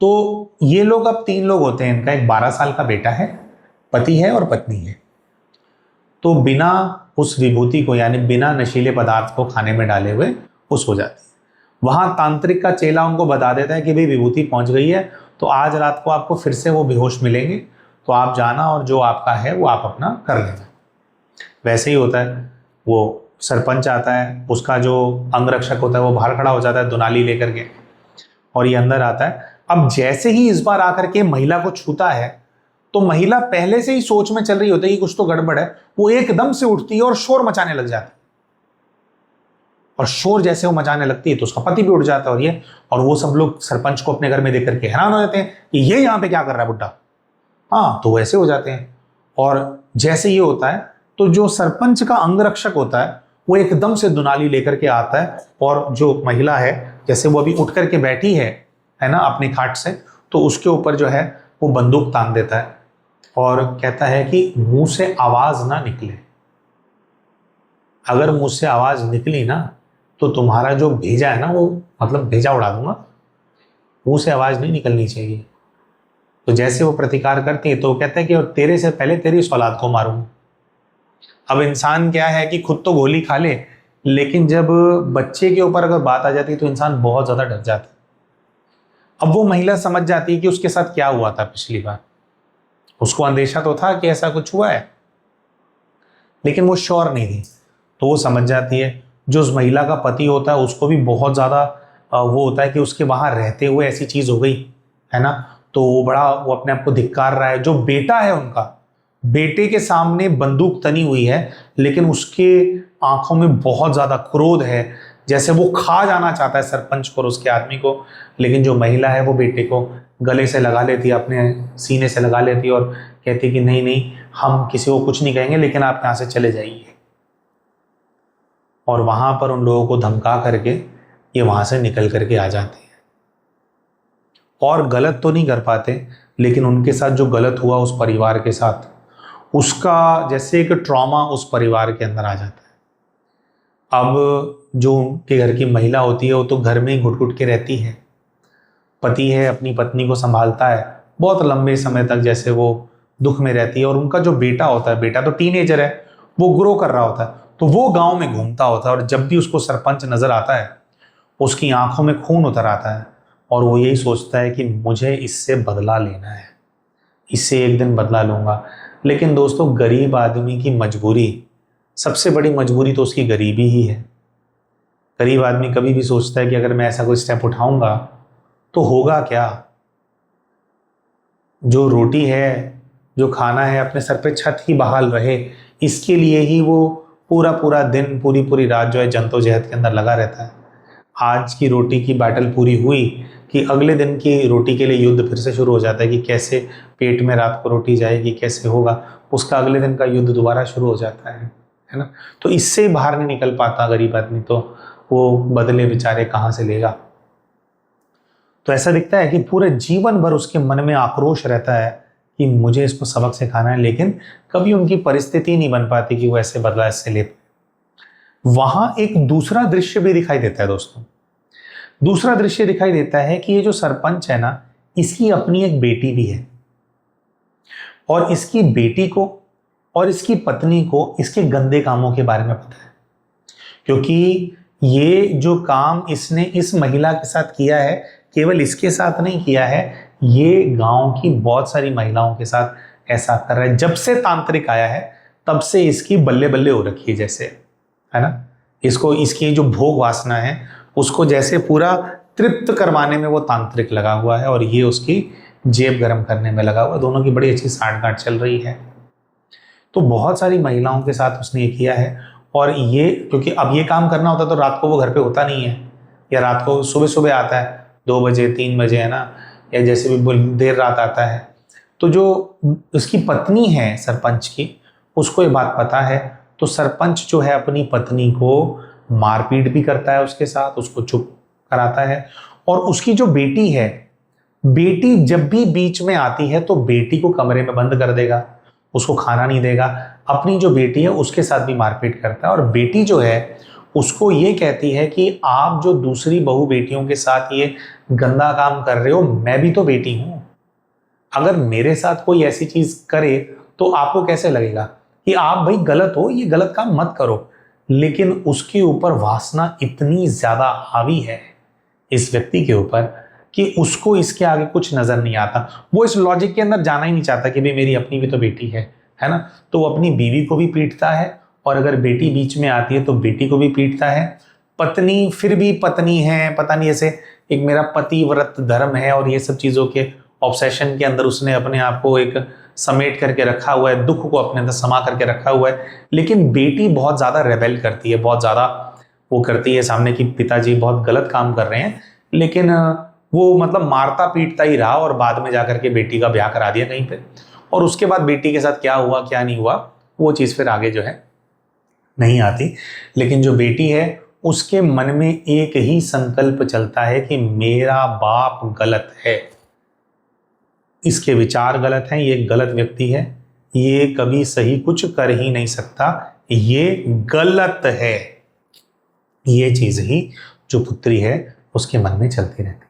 तो ये लोग अब 3 लोग होते हैं, इनका एक 12 साल का बेटा है, पति है और पत्नी है। तो बिना उस विभूति को यानी बिना नशीले पदार्थ को खाने में डाले हुए वो सो जाती है। वहां तांत्रिक का चेला उनको बता देता है कि भाई विभूति पहुंच गई है, तो आज रात को आपको फिर से वो बेहोश मिलेंगे, तो आप जाना और जो आपका है वो आप अपना कर लेना। वैसे ही होता है, वो सरपंच आता है, उसका जो अंगरक्षक होता है वो बाहर खड़ा हो जाता है दुनाली लेकर के, और ये अंदर आता है। अब जैसे ही इस बार आकर के महिला को छूता है, तो महिला पहले से ही सोच में चल रही होती है कि कुछ तो गड़बड़ है, वो एकदम से उठती है और शोर मचाने लग जाती है। और शोर जैसे वो मचाने लगती है तो उसका पति भी उठ जाता है, और वो सब लोग सरपंच को अपने घर में देख करके हैरान हो जाते हैं कि ये यहाँ पे क्या कर रहा है बुड्ढा। हाँ, तो वैसे हो जाते हैं। और जैसे ये होता है तो जो सरपंच का अंगरक्षक होता है वो एकदम से दुनाली लेकर के आता है, और जो महिला है जैसे वो अभी उठ करके बैठी है ना अपनी खाट से, तो उसके ऊपर जो है वो बंदूक तान देता है और कहता है कि मुंह से आवाज ना निकले, अगर मुंह से आवाज निकली ना तो तुम्हारा जो भेजा है ना वो मतलब भेजा उड़ा दूंगा, मुंह से आवाज नहीं निकलनी चाहिए। तो जैसे वो प्रतिकार करती है तो वो कहता है कि और तेरे से पहले तेरी औलाद को मारूंगा। अब इंसान क्या है कि खुद तो गोली खा ले, लेकिन जब बच्चे के ऊपर अगर बात आ जाती है तो इंसान बहुत ज्यादा डर जाता है। अब वो महिला समझ जाती है कि उसके साथ क्या हुआ था पिछली बार, उसको अंदेशा तो था कि ऐसा कुछ हुआ है, लेकिन वो श्योर नहीं थी। तो वो समझ जाती है। जो उस महिला का पति होता है उसको भी बहुत ज़्यादा वो होता है कि उसके वहाँ रहते हुए ऐसी चीज़ हो गई है ना, तो वो बड़ा वो अपने आप को धिक्कार रहा है। जो बेटा है उनका, बेटे के सामने बंदूक तनी हुई है, लेकिन उसके आंखों में बहुत ज़्यादा क्रोध है, जैसे वो खा जाना चाहता है सरपंच को और उसके आदमी को। लेकिन जो महिला है वो बेटे को गले से लगा लेती, अपने सीने से लगा लेती और कहती कि नहीं नहीं, हम किसी को कुछ नहीं कहेंगे, लेकिन आप यहाँ से चले जाइए। और वहां पर उन लोगों को धमका करके ये वहां से निकल करके आ जाते हैं। और गलत तो नहीं कर पाते, लेकिन उनके साथ जो गलत हुआ उस परिवार के साथ, उसका जैसे एक ट्रॉमा उस परिवार के अंदर आ जाता है। अब जो उनके घर की महिला होती है वो तो घर में ही घुट घुट के रहती है, पति है अपनी पत्नी को संभालता है बहुत लंबे समय तक, जैसे वो दुख में रहती है। और उनका जो बेटा होता है, बेटा तो टीनेजर है, वो ग्रो कर रहा होता है, तो वो गांव में घूमता होता है, और जब भी उसको सरपंच नजर आता है उसकी आंखों में खून उतर आता है, और वो यही सोचता है कि मुझे इससे बदला लेना है, इससे एक दिन बदला लूंगा। लेकिन दोस्तों, गरीब आदमी की मजबूरी, सबसे बड़ी मजबूरी तो उसकी गरीबी ही है। गरीब आदमी कभी भी सोचता है कि अगर मैं ऐसा कोई स्टेप उठाऊंगा तो होगा क्या, जो रोटी है, जो खाना है, अपने सर पे छत ही बहाल रहे, इसके लिए ही वो पूरा पूरा दिन, पूरी पूरी रात जो है जद्दोजहद के अंदर लगा रहता है। आज की रोटी की बैटल पूरी हुई कि अगले दिन की रोटी के लिए युद्ध फिर से शुरू हो जाता है कि कैसे पेट में रात को रोटी जाएगी, कैसे होगा, उसका अगले दिन का युद्ध दोबारा शुरू हो जाता है ना। तो इससे बाहर नहीं निकल पाता गरीब आदमी, तो वो बदले बेचारे कहाँ से लेगा। तो ऐसा दिखता है कि पूरे जीवन भर उसके मन में आक्रोश रहता है कि मुझे इसको सबक सिखाना है, लेकिन कभी उनकी परिस्थिति नहीं बन पाती कि वो ऐसे बदला इससे ले। वहां एक दूसरा दृश्य भी दिखाई देता है दोस्तों। दूसरा दृश्य दिखाई देता है कि ये जो सरपंच है ना, इसकी अपनी एक बेटी भी है, और इसकी बेटी को और इसकी पत्नी को इसके गंदे कामों के बारे में पता है, क्योंकि ये जो काम इसने इस महिला के साथ किया है, केवल इसके साथ नहीं किया है, ये गांव की बहुत सारी महिलाओं के साथ ऐसा कर रहा है। जब से तांत्रिक आया है तब से इसकी बल्ले बल्ले हो रखी है, जैसे है ना, इसको इसकी जो भोग वासना है उसको जैसे पूरा तृप्त करवाने में वो तांत्रिक लगा हुआ है, और ये उसकी जेब गर्म करने में लगा हुआ। दोनों की बड़ी अच्छी साठगांठ चल रही है। तो बहुत सारी महिलाओं के साथ उसने ये किया है, और ये क्योंकि अब ये काम करना होता तो रात को वो घर पे होता नहीं है, या रात को सुबह सुबह आता है 2 बजे 3 बजे है ना, या जैसे भी देर रात आता है। तो जो उसकी पत्नी है सरपंच की, उसको ये बात पता है, तो सरपंच जो है अपनी पत्नी को मारपीट भी करता है उसके साथ, उसको चुप कराता है। और उसकी जो बेटी है, बेटी जब भी बीच में आती है तो बेटी को कमरे में बंद कर देगा, उसको खाना नहीं देगा। अपनी जो बेटी है उसके साथ भी मारपीट करता है, और बेटी जो है उसको ये कहती है कि आप जो दूसरी बहू बेटियों के साथ ये गंदा काम कर रहे हो, मैं भी तो बेटी हूं। अगर मेरे साथ कोई ऐसी चीज करे तो आपको कैसे लगेगा कि आप भाई गलत हो, ये गलत काम मत करो। लेकिन उसके ऊपर वासना इतनी ज्यादा हावी है इस व्यक्ति के ऊपर कि उसको इसके आगे कुछ नजर नहीं आता। वो इस लॉजिक के अंदर जाना ही नहीं चाहता कि भाई मेरी अपनी भी तो बेटी है ना। तो वो अपनी बीवी को भी पीटता है, और अगर बेटी बीच में आती है तो बेटी को भी पीटता है। पत्नी फिर भी पत्नी है, पता नहीं ऐसे एक मेरा पतिव्रत धर्म है और ये सब चीजों के ऑब्सेशन के अंदर उसने अपने आप को एक समेट करके रखा हुआ है, दुख को अपने अंदर समा करके रखा हुआ है। लेकिन बेटी बहुत ज्यादा रेबेल करती है, बहुत ज्यादा वो करती है सामने कि पिताजी बहुत गलत काम कर रहे हैं। लेकिन वो मतलब मारता पीटता ही रहा और बाद में जाकर के बेटी का ब्याह करा दिया कहीं पे। और उसके बाद बेटी के साथ क्या हुआ क्या नहीं हुआ वो चीज फिर आगे जो है नहीं आती। लेकिन जो बेटी है उसके मन में एक ही संकल्प चलता है कि मेरा बाप गलत है, इसके विचार गलत हैं, ये गलत व्यक्ति है, ये कभी सही कुछ कर ही नहीं सकता, ये गलत है। ये चीज ही जो पुत्री है उसके मन में चलती रहती।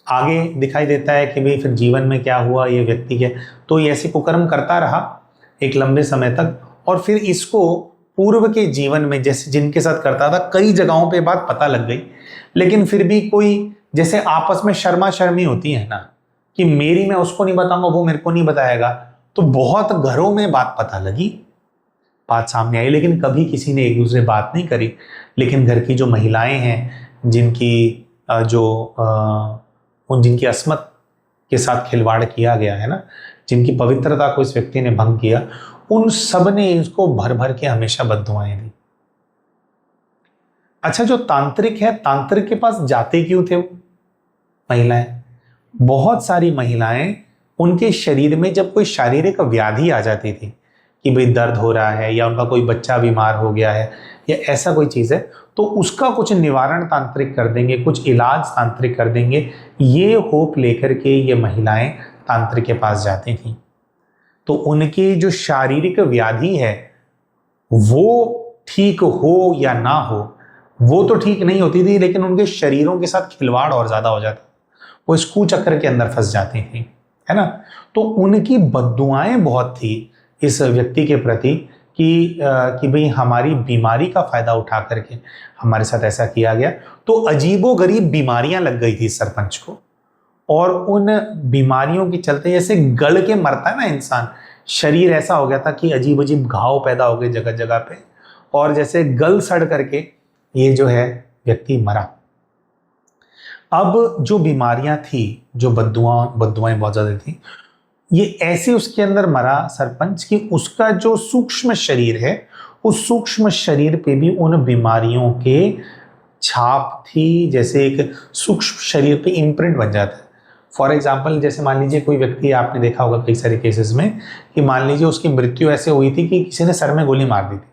आगे दिखाई देता है कि भाई फिर जीवन में क्या हुआ, ये व्यक्ति है तो ये ऐसे कुकर्म करता रहा एक लंबे समय तक। और फिर इसको पूर्व के जीवन में जैसे जिनके साथ करता था कई जगहों पे बात पता लग गई, लेकिन फिर भी कोई जैसे आपस में शर्मा शर्मी होती है ना कि मेरी मैं उसको नहीं बताऊंगा, वो मेरे को नहीं बताएगा। तो बहुत घरों में बात पता लगी, बात सामने आई, लेकिन कभी किसी ने एक दूसरे बात नहीं करी। लेकिन घर की जो महिलाएं हैं जिनकी जिनकी अस्मत के साथ खिलवाड़ किया गया है ना, जिनकी पवित्रता को इस व्यक्ति ने भंग किया, उन सब ने इसको भर भर के हमेशा बद्दुआएं दी। अच्छा, जो तांत्रिक है, तांत्रिक के पास जाते क्यों थे वो महिलाएं? बहुत सारी महिलाएं उनके शरीर में जब कोई शारीरिक व्याधि आ जाती थी कि भाई दर्द हो रहा है या उनका कोई बच्चा बीमार हो गया है या ऐसा कोई चीज है, तो उसका कुछ निवारण तांत्रिक कर देंगे, कुछ इलाज तांत्रिक कर देंगे, ये होप लेकर के ये महिलाएं तांत्रिक के पास जाती थी। तो उनकी जो शारीरिक व्याधि है वो ठीक हो या ना हो, वो तो ठीक नहीं होती थी, लेकिन उनके शरीरों के साथ खिलवाड़ और ज्यादा हो जाता, वो इस कुचक्र के अंदर फंस जाती थी, है ना। तो उनकी बद्दुआएं बहुत थी इस व्यक्ति के प्रति कि भाई हमारी बीमारी का फायदा उठा करके हमारे साथ ऐसा किया गया। तो अजीबोगरीब बीमारियां लग गई थी सरपंच को, और उन बीमारियों के चलते जैसे गल के मरता है ना इंसान, शरीर ऐसा हो गया था कि अजीब अजीब घाव पैदा हो गए जगह जगह पे, और जैसे गल सड़ करके ये जो है व्यक्ति मरा। अब जो बीमारियां थी, जो बद्दुआएं बहुत ज्यादा थी, ये ऐसे उसके अंदर मरा सरपंच कि उसका जो सूक्ष्म शरीर है, उस सूक्ष्म शरीर पे भी उन बीमारियों के छाप थी। जैसे एक सूक्ष्म शरीर पे इम्प्रिंट बन जाता है। फॉर एग्जाम्पल, जैसे मान लीजिए कोई व्यक्ति, आपने देखा होगा कई सारे केसेस में कि मान लीजिए उसकी मृत्यु ऐसे हुई थी कि किसी ने सर में गोली मार दी थी,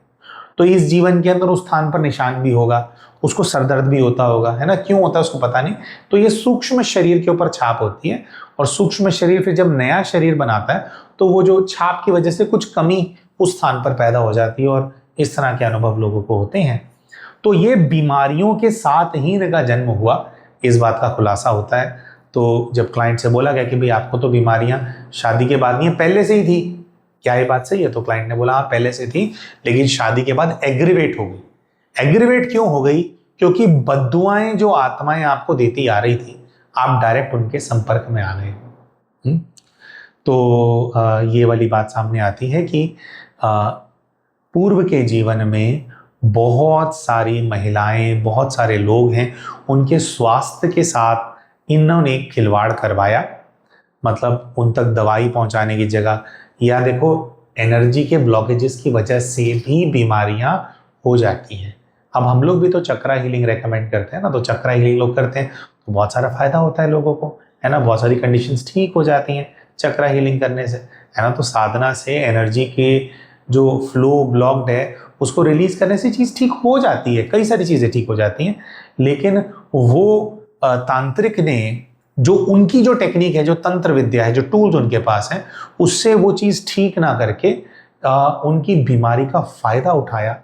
तो इस जीवन के अंदर उस स्थान पर निशान भी होगा, उसको सर दर्द भी होता होगा, है ना। क्यों होता है उसको पता नहीं। तो ये सूक्ष्म शरीर के ऊपर छाप होती है, और सूक्ष्म शरीर फिर जब नया शरीर बनाता है तो वो जो छाप की वजह से कुछ कमी उस स्थान पर पैदा हो जाती है, और इस तरह के अनुभव लोगों को होते हैं। तो ये बीमारियों के साथ ही इनका जन्म हुआ, इस बात का खुलासा होता है। तो जब क्लाइंट से बोला गया कि भाई आपको तो बीमारियां शादी के बाद नहीं है, पहले से ही थी, क्या ये बात सही है? तो क्लाइंट ने बोला हाँ पहले से थी, लेकिन शादी के बाद एग्रीवेट हो गई। एग्रीवेट क्यों हो गई? क्योंकि बद्दुआएं जो आत्माएं आपको देती आ रही थी, आप डायरेक्ट उनके संपर्क में आ गए। तो ये वाली बात सामने आती है कि पूर्व के जीवन में बहुत सारी महिलाएं, बहुत सारे लोग हैं, उनके स्वास्थ्य के साथ इन्होंने खिलवाड़ करवाया। मतलब उन तक दवाई पहुंचाने की जगह, या देखो एनर्जी के ब्लॉकेजेस की वजह से भी बीमारियां हो जाती हैं। अब हम लोग भी तो चक्रा हीलिंग रेकमेंड करते हैं ना, तो चक्रा हीलिंग लोग करते हैं तो बहुत सारा फायदा होता है लोगों को, है ना। बहुत सारी कंडीशंस ठीक हो जाती हैं चक्रा हीलिंग करने से, है ना। तो साधना से एनर्जी के जो फ्लो ब्लॉक्ड है उसको रिलीज करने से चीज़ ठीक हो जाती है, कई सारी चीज़ें ठीक हो जाती हैं। लेकिन वो तांत्रिक ने जो उनकी जो टेक्निक है, जो तंत्र विद्या है, जो टूल्स उनके पास है, उससे वो चीज़ ठीक ना करके उनकी बीमारी का फायदा उठाया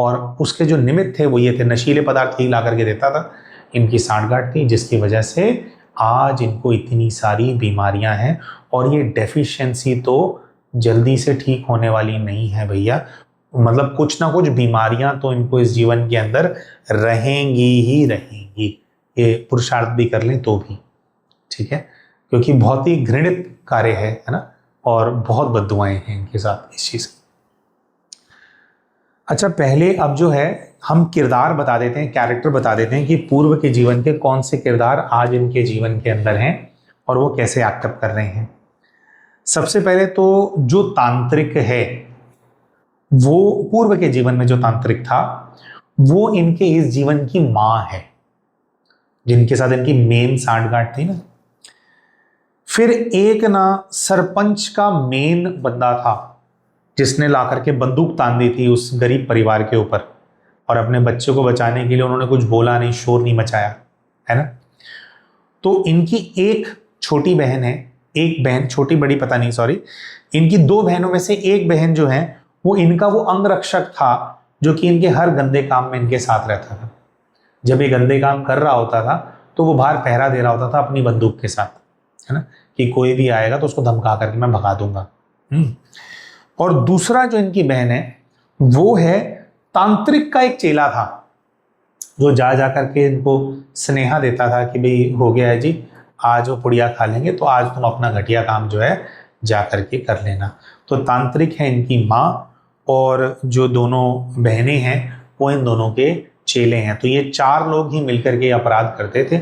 और उसके जो निमित्त थे वो ये थे, नशीले पदार्थ ही ला करके देता था, इनकी सांठगांठ थी, जिसकी वजह से आज इनको इतनी सारी बीमारियां हैं। और ये डेफिशिएंसी तो जल्दी से ठीक होने वाली नहीं है भैया, मतलब कुछ ना कुछ बीमारियां तो इनको इस जीवन के अंदर रहेंगी ही रहेंगी, ये पुरुषार्थ भी कर लें तो भी, ठीक है, क्योंकि बहुत ही घृणित कार्य है ना, और बहुत बद्दुआएं हैं इनके साथ इस चीज की। अच्छा, पहले अब जो है हम किरदार बता देते हैं, कैरेक्टर बता देते हैं कि पूर्व के जीवन के कौन से किरदार आज इनके जीवन के अंदर हैं और वो कैसे एक्टअप कर रहे हैं। सबसे पहले तो जो तांत्रिक है, वो पूर्व के जीवन में जो तांत्रिक था वो इनके इस जीवन की मां है, जिनके साथ इनकी मेन सांठगांठ थी ना। फिर एक ना सरपंच का मेन बंदा था, जिसने ला करके बंदूक तान दी थी उस गरीब परिवार के ऊपर, और अपने बच्चे को बचाने के लिए उन्होंने कुछ बोला नहीं, शोर नहीं मचाया, है ना। तो इनकी एक छोटी बहन है, एक बहन, छोटी बड़ी पता नहीं, सॉरी, इनकी दो बहनों में से एक बहन जो है वो इनका वो अंगरक्षक था, जो कि इनके हर गंदे काम में इनके साथ रहता था। जब ये गंदे काम कर रहा होता था तो वो बाहर पहरा दे रहा होता था अपनी बंदूक के साथ, है ना, कि कोई भी आएगा तो उसको धमका करके मैं भगा दूंगा। और दूसरा जो इनकी बहन है वो है तांत्रिक का एक चेला था, जो जा जा करके इनको स्नेहा देता था कि भाई हो गया है जी, आज वो पुड़िया खा लेंगे तो आज तुम अपना घटिया काम जो है जा करके कर लेना। तो तांत्रिक है इनकी माँ, और जो दोनों बहनें हैं वो इन दोनों के चेले हैं। तो ये चार लोग ही मिलकर के अपराध करते थे।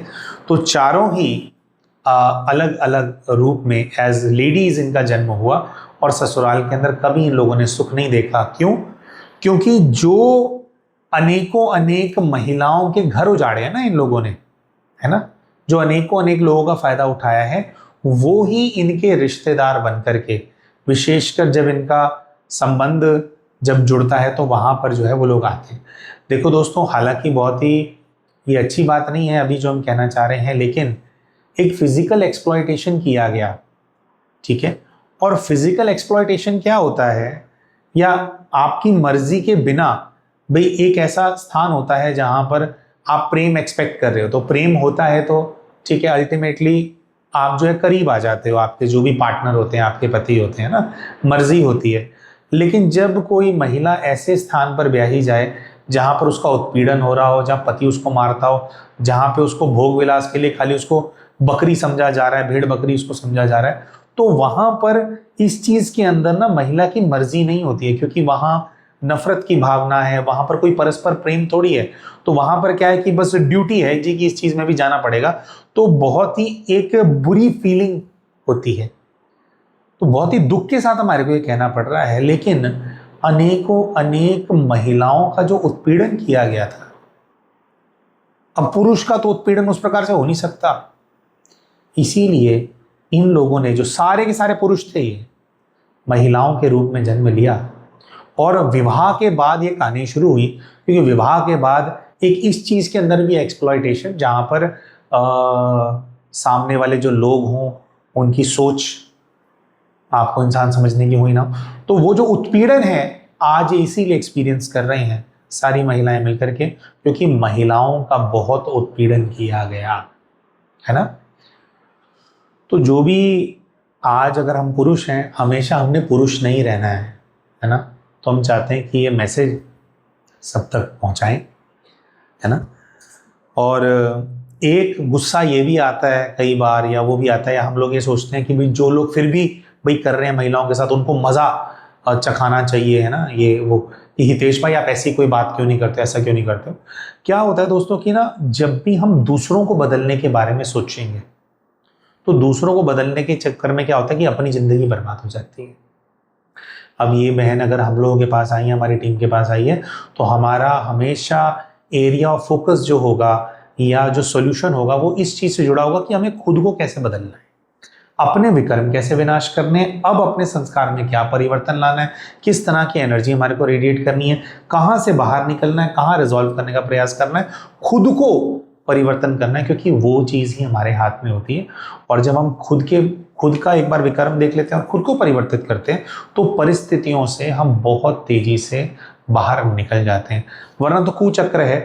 तो चारों ही अलग अलग रूप में एज लेडीज इनका जन्म हुआ, और ससुराल के अंदर कभी इन लोगों ने सुख नहीं देखा। क्यों? क्योंकि जो अनेकों अनेक महिलाओं के घर उजाड़े हैं ना इन लोगों ने, है ना, जो अनेकों अनेक लोगों का फायदा उठाया है, वो ही इनके रिश्तेदार बन करके, विशेषकर जब इनका संबंध जब जुड़ता है तो वहां पर जो है वो लोग आते हैं। देखो दोस्तों, हालांकि बहुत ही ये अच्छी बात नहीं है अभी जो हम कहना चाह रहे हैं, लेकिन एक फिजिकल एक्सप्लॉयटेशन किया गया, ठीक है। और फिजिकल एक्सप्लॉयटेशन क्या होता है, या आपकी मर्जी के बिना, भाई एक ऐसा स्थान होता है जहां पर आप प्रेम एक्सपेक्ट कर रहे हो, तो प्रेम होता है तो ठीक है, अल्टीमेटली आप जो है करीब आ जाते हो, आपके जो भी पार्टनर होते हैं, आपके पति होते हैं ना, मर्जी होती है। लेकिन जब कोई महिला ऐसे स्थान पर ब्याही जाए जहां पर उसका उत्पीड़न हो रहा हो, जहां पति उसको मारता हो, जहां पे उसको भोग विलास के लिए खाली उसको बकरी समझा जा रहा है, भेड़ बकरी उसको समझा जा रहा है, तो वहां पर इस चीज के अंदर ना महिला की मर्जी नहीं होती है, क्योंकि वहां नफरत की भावना है, वहां पर कोई परस्पर प्रेम थोड़ी है। तो वहां पर क्या है कि बस ड्यूटी है जी कि इस चीज में भी जाना पड़ेगा। तो बहुत ही एक बुरी फीलिंग होती है। तो बहुत ही दुख के साथ हमारे को ये कहना पड़ रहा है, लेकिन अनेकों अनेक महिलाओं का जो उत्पीड़न किया गया था, अब पुरुष का तो उत्पीड़न उस प्रकार से हो नहीं सकता, इसीलिए इन लोगों ने, जो सारे के सारे पुरुष थे, ये महिलाओं के रूप में जन्म लिया। और विवाह के बाद ये कहानी शुरू हुई, क्योंकि विवाह के बाद एक इस चीज के अंदर भी एक्सप्लॉयटेशन, जहां पर सामने वाले जो लोग हों उनकी सोच आपको इंसान समझने की हुई ना, तो वो जो उत्पीड़न है आज इसीलिए एक्सपीरियंस कर रहे हैं सारी महिलाएं मिलकर के, क्योंकि महिलाओं का बहुत उत्पीड़न किया गया है ना। तो जो भी आज अगर हम पुरुष हैं, हमेशा हमने पुरुष नहीं रहना है ना। तो हम चाहते हैं कि ये मैसेज सब तक पहुंचाएं, है ना। और एक गुस्सा ये भी आता है कई बार, या वो भी आता है, या हम लोग ये सोचते हैं कि भाई जो लोग फिर भी भाई कर रहे हैं महिलाओं के साथ, उनको मज़ा चखाना चाहिए, है ना। ये वो कि हितेश भाई आप ऐसी कोई बात क्यों नहीं करते, ऐसा क्यों नहीं करते। क्या होता है दोस्तों कि ना, जब भी हम दूसरों को बदलने के बारे में सोचेंगे तो दूसरों को बदलने के चक्कर में क्या होता है कि अपनी ज़िंदगी बर्बाद हो जाती है। अब ये बहन अगर हम लोगों के पास आई है, हमारी टीम के पास आई है, तो हमारा हमेशा एरिया ऑफ फोकस जो होगा या जो सोल्यूशन होगा वो इस चीज़ से जुड़ा होगा कि हमें खुद को कैसे बदलना है, अपने विकर्म कैसे विनाश करने, अब अपने संस्कार में क्या परिवर्तन लाना है, किस तरह की एनर्जी हमारे को रेडिएट करनी है, कहाँ से बाहर निकलना है, कहाँ रिजॉल्व करने का प्रयास करना है, खुद को परिवर्तन करना है, क्योंकि वो चीज़ ही हमारे हाथ में होती है। और जब हम खुद का एक बार विकर्म देख लेते हैं और खुद को परिवर्तित करते हैं, तो परिस्थितियों से हम बहुत तेजी से बाहर निकल जाते हैं। वरना तो कुचक्र है,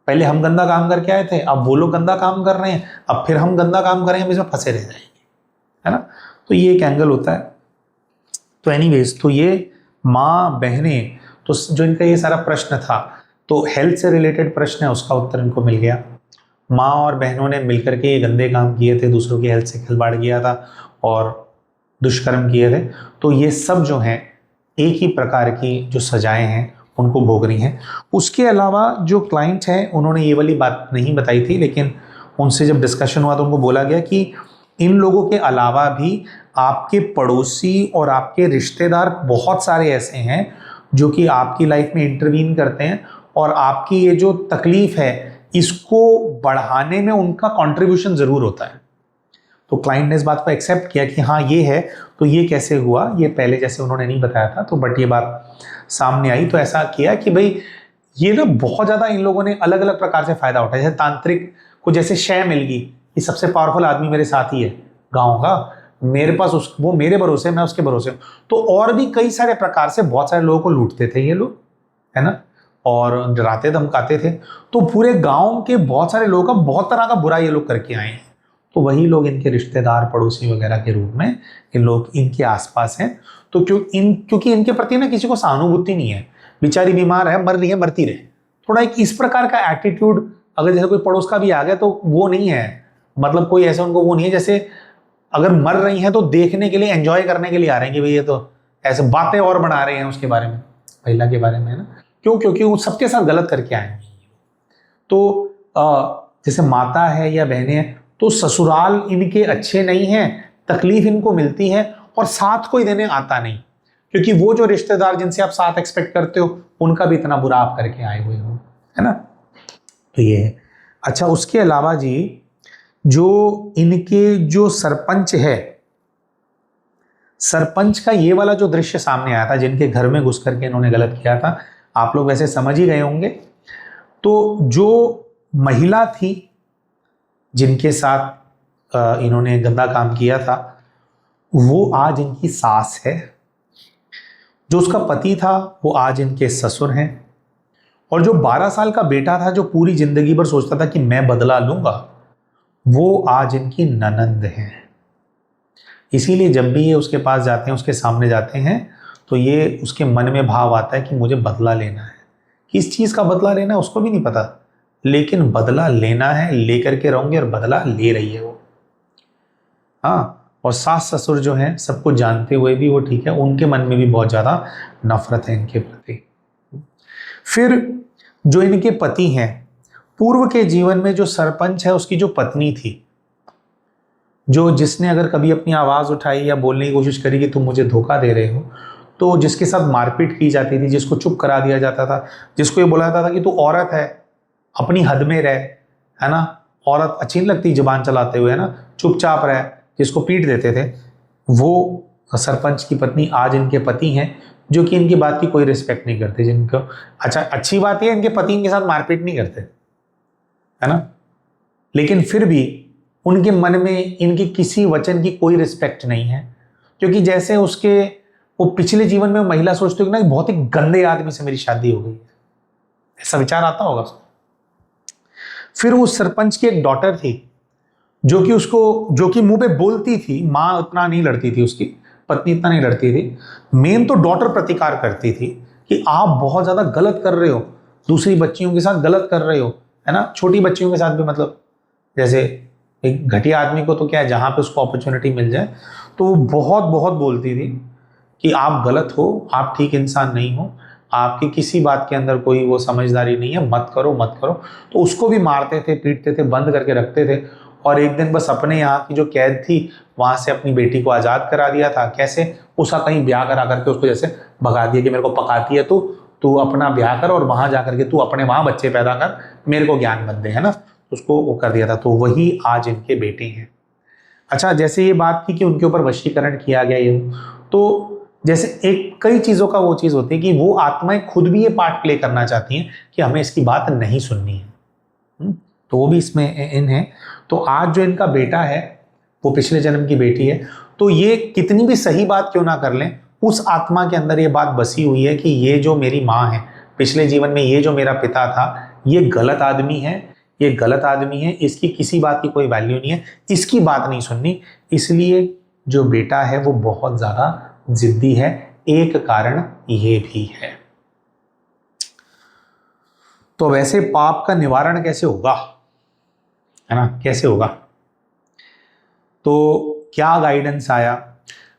पहले हम गंदा काम करके आए थे, अब वो लोग गंदा काम कर रहे हैं, अब फिर हम गंदा काम करेंगे, हम इसमें फंसे रह जाएंगे, है ना। तो ये एक एंगल होता है। तो एनीवेज, तो ये माँ बहनें, तो जो इनका ये सारा प्रश्न था, तो हेल्थ से रिलेटेड प्रश्न है, उसका उत्तर इनको मिल गया। माँ और बहनों ने मिलकर के ये गंदे काम किए थे, दूसरों की हेल्थ से खिलवाड़ किया था और दुष्कर्म किए थे। तो ये सब जो हैं एक ही प्रकार की जो सजाएं हैं उनको भोगनी है। उसके अलावा जो क्लाइंट हैं उन्होंने ये वाली बात नहीं बताई थी, लेकिन उनसे जब डिस्कशन हुआ तो उनको बोला गया कि इन लोगों के अलावा भी आपके पड़ोसी और आपके रिश्तेदार बहुत सारे ऐसे हैं जो कि आपकी लाइफ में इंटरवीन करते हैं और आपकी ये जो तकलीफ है इसको बढ़ाने में उनका कंट्रीब्यूशन जरूर होता है। तो क्लाइंट ने इस बात को एक्सेप्ट किया कि हाँ ये है। तो ये कैसे हुआ, ये पहले जैसे उन्होंने नहीं बताया था, तो बट ये बात सामने आई। तो ऐसा किया कि भाई ये ना बहुत ज़्यादा इन लोगों ने अलग अलग प्रकार से फ़ायदा उठाया। जैसे तांत्रिक को जैसे शय मिल गई, ये सबसे पावरफुल आदमी मेरे साथ ही है गाँव का, मेरे पास वो मेरे भरोसे, मैं उसके भरोसे हूँ। तो और भी कई सारे प्रकार से बहुत सारे लोगों को लूटते थे ये लोग, है ना, और डराते धमकाते थे। तो पूरे गांव के बहुत सारे लोगों का बहुत तरह का बुरा ये लोग करके आए हैं। तो वही लोग इनके रिश्तेदार पड़ोसी वगैरह के रूप में ये लोग इनके आसपास हैं। तो क्योंकि इनके प्रति ना किसी को सहानुभूति नहीं है, बेचारी बीमार है, मर रही है, मरती रहे, थोड़ा एक इस प्रकार का एटीट्यूड। अगर जैसे कोई पड़ोस का भी आ गया तो वो नहीं है, मतलब कोई ऐसा उनको वो नहीं है जैसे अगर मर रही हैं तो देखने के लिए, एंजॉय करने के लिए आ रहे हैं कि भाई ये तो ऐसे बातें और बना रहे हैं उसके बारे में, महिला के बारे में, है ना। क्यों? क्योंकि वो सबके साथ गलत करके आए हैं। तो जैसे माता है या बहनें हैं तो ससुराल इनके अच्छे नहीं हैं, तकलीफ इनको मिलती है और साथ कोई देने आता नहीं, क्योंकि वो जो रिश्तेदार जिनसे आप साथ एक्सपेक्ट करते हो उनका भी इतना बुरा आप करके आए हुए हो, है ना। तो ये है। अच्छा, उसके अलावा जी जो इनके जो सरपंच है, सरपंच का ये वाला जो दृश्य सामने आया था, जिनके घर में घुस करके इन्होंने गलत किया था, आप लोग वैसे समझ ही गए होंगे। तो जो महिला थी जिनके साथ इन्होंने गंदा काम किया था, वो आज इनकी सास है। जो उसका पति था वो आज इनके ससुर हैं। और जो 12 साल का बेटा था जो पूरी जिंदगी भर सोचता था कि मैं बदला लूंगा, वो आज इनकी ननंद है। इसीलिए जब भी ये उसके पास जाते हैं, उसके सामने जाते हैं, तो ये उसके मन में भाव आता है कि मुझे बदला लेना है। किस चीज़ का बदला लेना है उसको भी नहीं पता, लेकिन बदला लेना है, लेकर के रहूंगे, और बदला ले रही है वो। हाँ, और सास ससुर जो हैं सबको जानते हुए भी वो ठीक है, उनके मन में भी बहुत ज़्यादा नफरत है इनके प्रति। फिर जो इनके पति हैं, पूर्व के जीवन में जो सरपंच है उसकी जो पत्नी थी, जो जिसने अगर कभी अपनी आवाज़ उठाई या बोलने की कोशिश करी कि तुम मुझे धोखा दे रहे हो, तो जिसके साथ मारपीट की जाती थी, जिसको चुप करा दिया जाता था, जिसको ये बोला जाता था कि तू औरत है, अपनी हद में रह, है ना, औरत अच्छी नहीं लगती जुबान चलाते हुए, है ना, चुपचाप रह, जिसको पीट देते थे, वो सरपंच की पत्नी आज इनके पति हैं, जो कि इनकी बात की कोई रिस्पेक्ट नहीं करते, जिनको अच्छा अच्छी बात है इनके पति इनके साथ मारपीट नहीं करते, है ना, लेकिन फिर भी उनके मन में इनके किसी वचन की कोई रिस्पेक्ट नहीं है, क्योंकि जैसे उसके वो पिछले जीवन में महिला सोचती है कि ना बहुत ही गंदे आदमी से मेरी शादी हो गई है, ऐसा विचार आता होगा। फिर उस सरपंच की एक डॉटर थी जो कि मुंह पे बोलती थी, माँ उतना नहीं लड़ती थी, उसकी पत्नी इतना नहीं लड़ती थी, मेन तो डॉटर प्रतिकार करती थी कि आप बहुत ज्यादा गलत कर रहे हो, दूसरी बच्चियों के साथ गलत कर रहे हो, है ना, छोटी बच्चियों के साथ भी, मतलब जैसे एक घटिया आदमी को तो क्या है, जहां पे उसको अपॉर्चुनिटी मिल जाए, तो वो बहुत बहुत बोलती थी कि आप गलत हो, आप ठीक इंसान नहीं हो, आपकी किसी बात के अंदर कोई वो समझदारी नहीं है, मत करो मत करो। तो उसको भी मारते थे, पीटते थे, बंद करके रखते थे। और एक दिन बस अपने यहाँ की जो कैद थी वहां से अपनी बेटी को आज़ाद करा दिया था। कैसे? उसका कहीं ब्याह करा करके उसको जैसे भगा दिया कि मेरे को पकाती है तू अपना ब्याह कर और वहां जा करके तू अपने वहां बच्चे पैदा कर, मेरे को ज्ञान मत दे, है ना, उसको वो कर दिया था। तो वही आज इनके बेटे हैं। अच्छा, जैसे ये बात थी कि उनके ऊपर वशीकरण किया गया, ये तो जैसे एक कई चीज़ों का वो चीज़ होती है कि वो आत्माएं खुद भी ये पार्ट प्ले करना चाहती हैं कि हमें इसकी बात नहीं सुननी है, तो वो भी इसमें इन है। तो आज जो इनका बेटा है वो पिछले जन्म की बेटी है, तो ये कितनी भी सही बात क्यों ना कर लें उस आत्मा के अंदर ये बात बसी हुई है कि ये जो मेरी माँ है, पिछले जीवन में ये जो मेरा पिता था, ये गलत आदमी है, ये गलत आदमी है, इसकी किसी बात की कोई वैल्यू नहीं है, इसकी बात नहीं सुननी। इसलिए जो बेटा है वो बहुत ज्यादा जिद्दी है। एक कारण ये भी है। तो वैसे पाप का निवारण कैसे होगा, है ना, कैसे होगा? तो क्या गाइडेंस आया?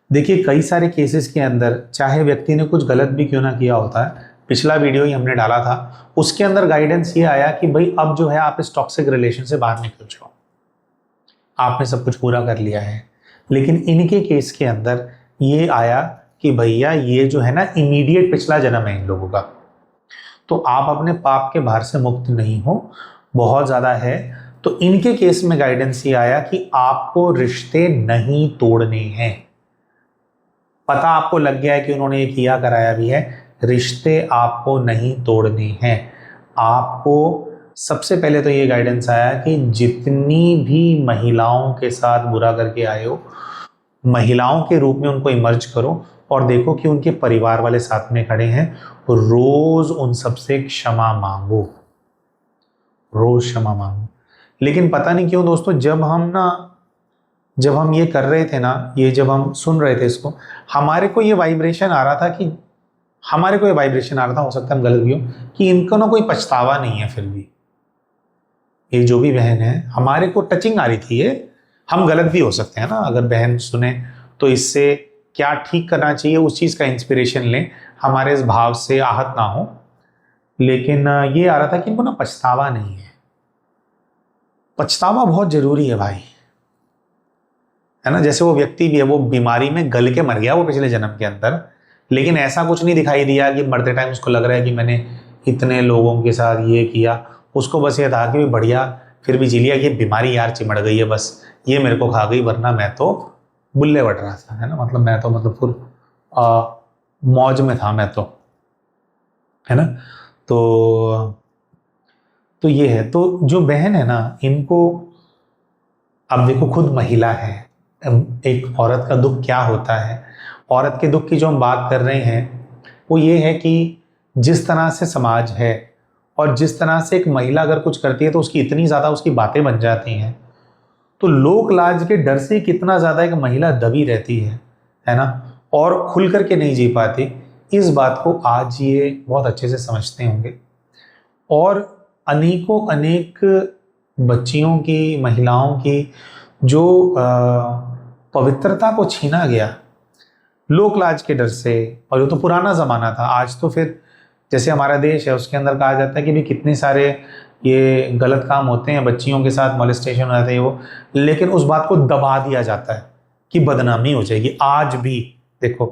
देखिए, कई सारे केसेस के अंदर चाहे व्यक्ति ने कुछ गलत भी क्यों ना किया होता है, पिछला वीडियो ही हमने डाला था, उसके अंदर गाइडेंस ये आया कि भाई अब जो है आप इस टॉक्सिक रिलेशन से बाहर निकल जाओ, आपने सब कुछ पूरा कर लिया है। लेकिन इनके केस के अंदर ये आया कि भैया ये जो है ना इमीडिएट पिछला जन्म है इन लोगों का, तो आप अपने पाप के भार से मुक्त नहीं हो, बहुत ज्यादा है। तो इनके केस में गाइडेंस ये आया कि आपको रिश्ते नहीं तोड़ने हैं। पता आपको लग गया है कि उन्होंने ये किया कराया भी है, रिश्ते आपको नहीं तोड़ने हैं। आपको सबसे पहले तो ये गाइडेंस आया कि जितनी भी महिलाओं के साथ बुरा करके आए हो, महिलाओं के रूप में उनको इमर्ज करो और देखो कि उनके परिवार वाले साथ में खड़े हैं, रोज उन सबसे क्षमा मांगो, रोज क्षमा मांगो। लेकिन पता नहीं क्यों दोस्तों, जब हम ये कर रहे थे ना, ये जब हम सुन रहे थे इसको, हमारे को ये वाइब्रेशन आ रहा था कि हो सकता है हम गलत भी हो, कि इनको ना कोई पछतावा नहीं है। फिर भी ये जो भी बहन है, हमारे को टचिंग आ रही थी ये, हम गलत भी हो सकते हैं ना, अगर बहन सुने तो इससे क्या ठीक करना चाहिए उस चीज़ का इंस्पिरेशन लें, हमारे इस भाव से आहत ना हो। लेकिन ये आ रहा था कि इनको ना पछतावा नहीं है। पछतावा बहुत जरूरी है भाई, है ना। जैसे वो व्यक्ति भी है, वो बीमारी में गल के मर गया वो पिछले जन्म के अंदर, लेकिन ऐसा कुछ नहीं दिखाई दिया कि मरते टाइम उसको लग रहा है कि मैंने इतने लोगों के साथ ये किया। उसको बस ये था कि बढ़िया फिर भी जी लिया, ये बीमारी यार चिमड़ गई है, बस ये मेरे को खा गई, वरना मैं तो बुल्ले बट रहा था, है ना। मतलब मैं तो फुल मौज में था मैं तो, है ना। तो ये है। तो जो बहन है ना, इनको अब देखो, खुद महिला है, एक औरत का दुख क्या होता है। औरत के दुख की जो हम बात कर रहे हैं वो ये है कि जिस तरह से समाज है और जिस तरह से एक महिला अगर कुछ करती है तो उसकी इतनी ज़्यादा उसकी बातें बन जाती हैं, तो लोक लाज के डर से कितना ज़्यादा एक महिला दबी रहती है ना, और खुल करके नहीं जी पाती। इस बात को आज ये बहुत अच्छे से समझते होंगे। और अनेकों अनेक बच्चियों की, महिलाओं की जो पवित्रता को छीना गया लोक लाज के डर से, और ये तो पुराना ज़माना था। आज तो फिर जैसे हमारा देश है उसके अंदर कहा जाता है कि भी कितने सारे ये गलत काम होते हैं, बच्चियों के साथ मोलेस्टेशन हो जाते हैं वो, लेकिन उस बात को दबा दिया जाता है कि बदनामी हो जाएगी। आज भी देखो,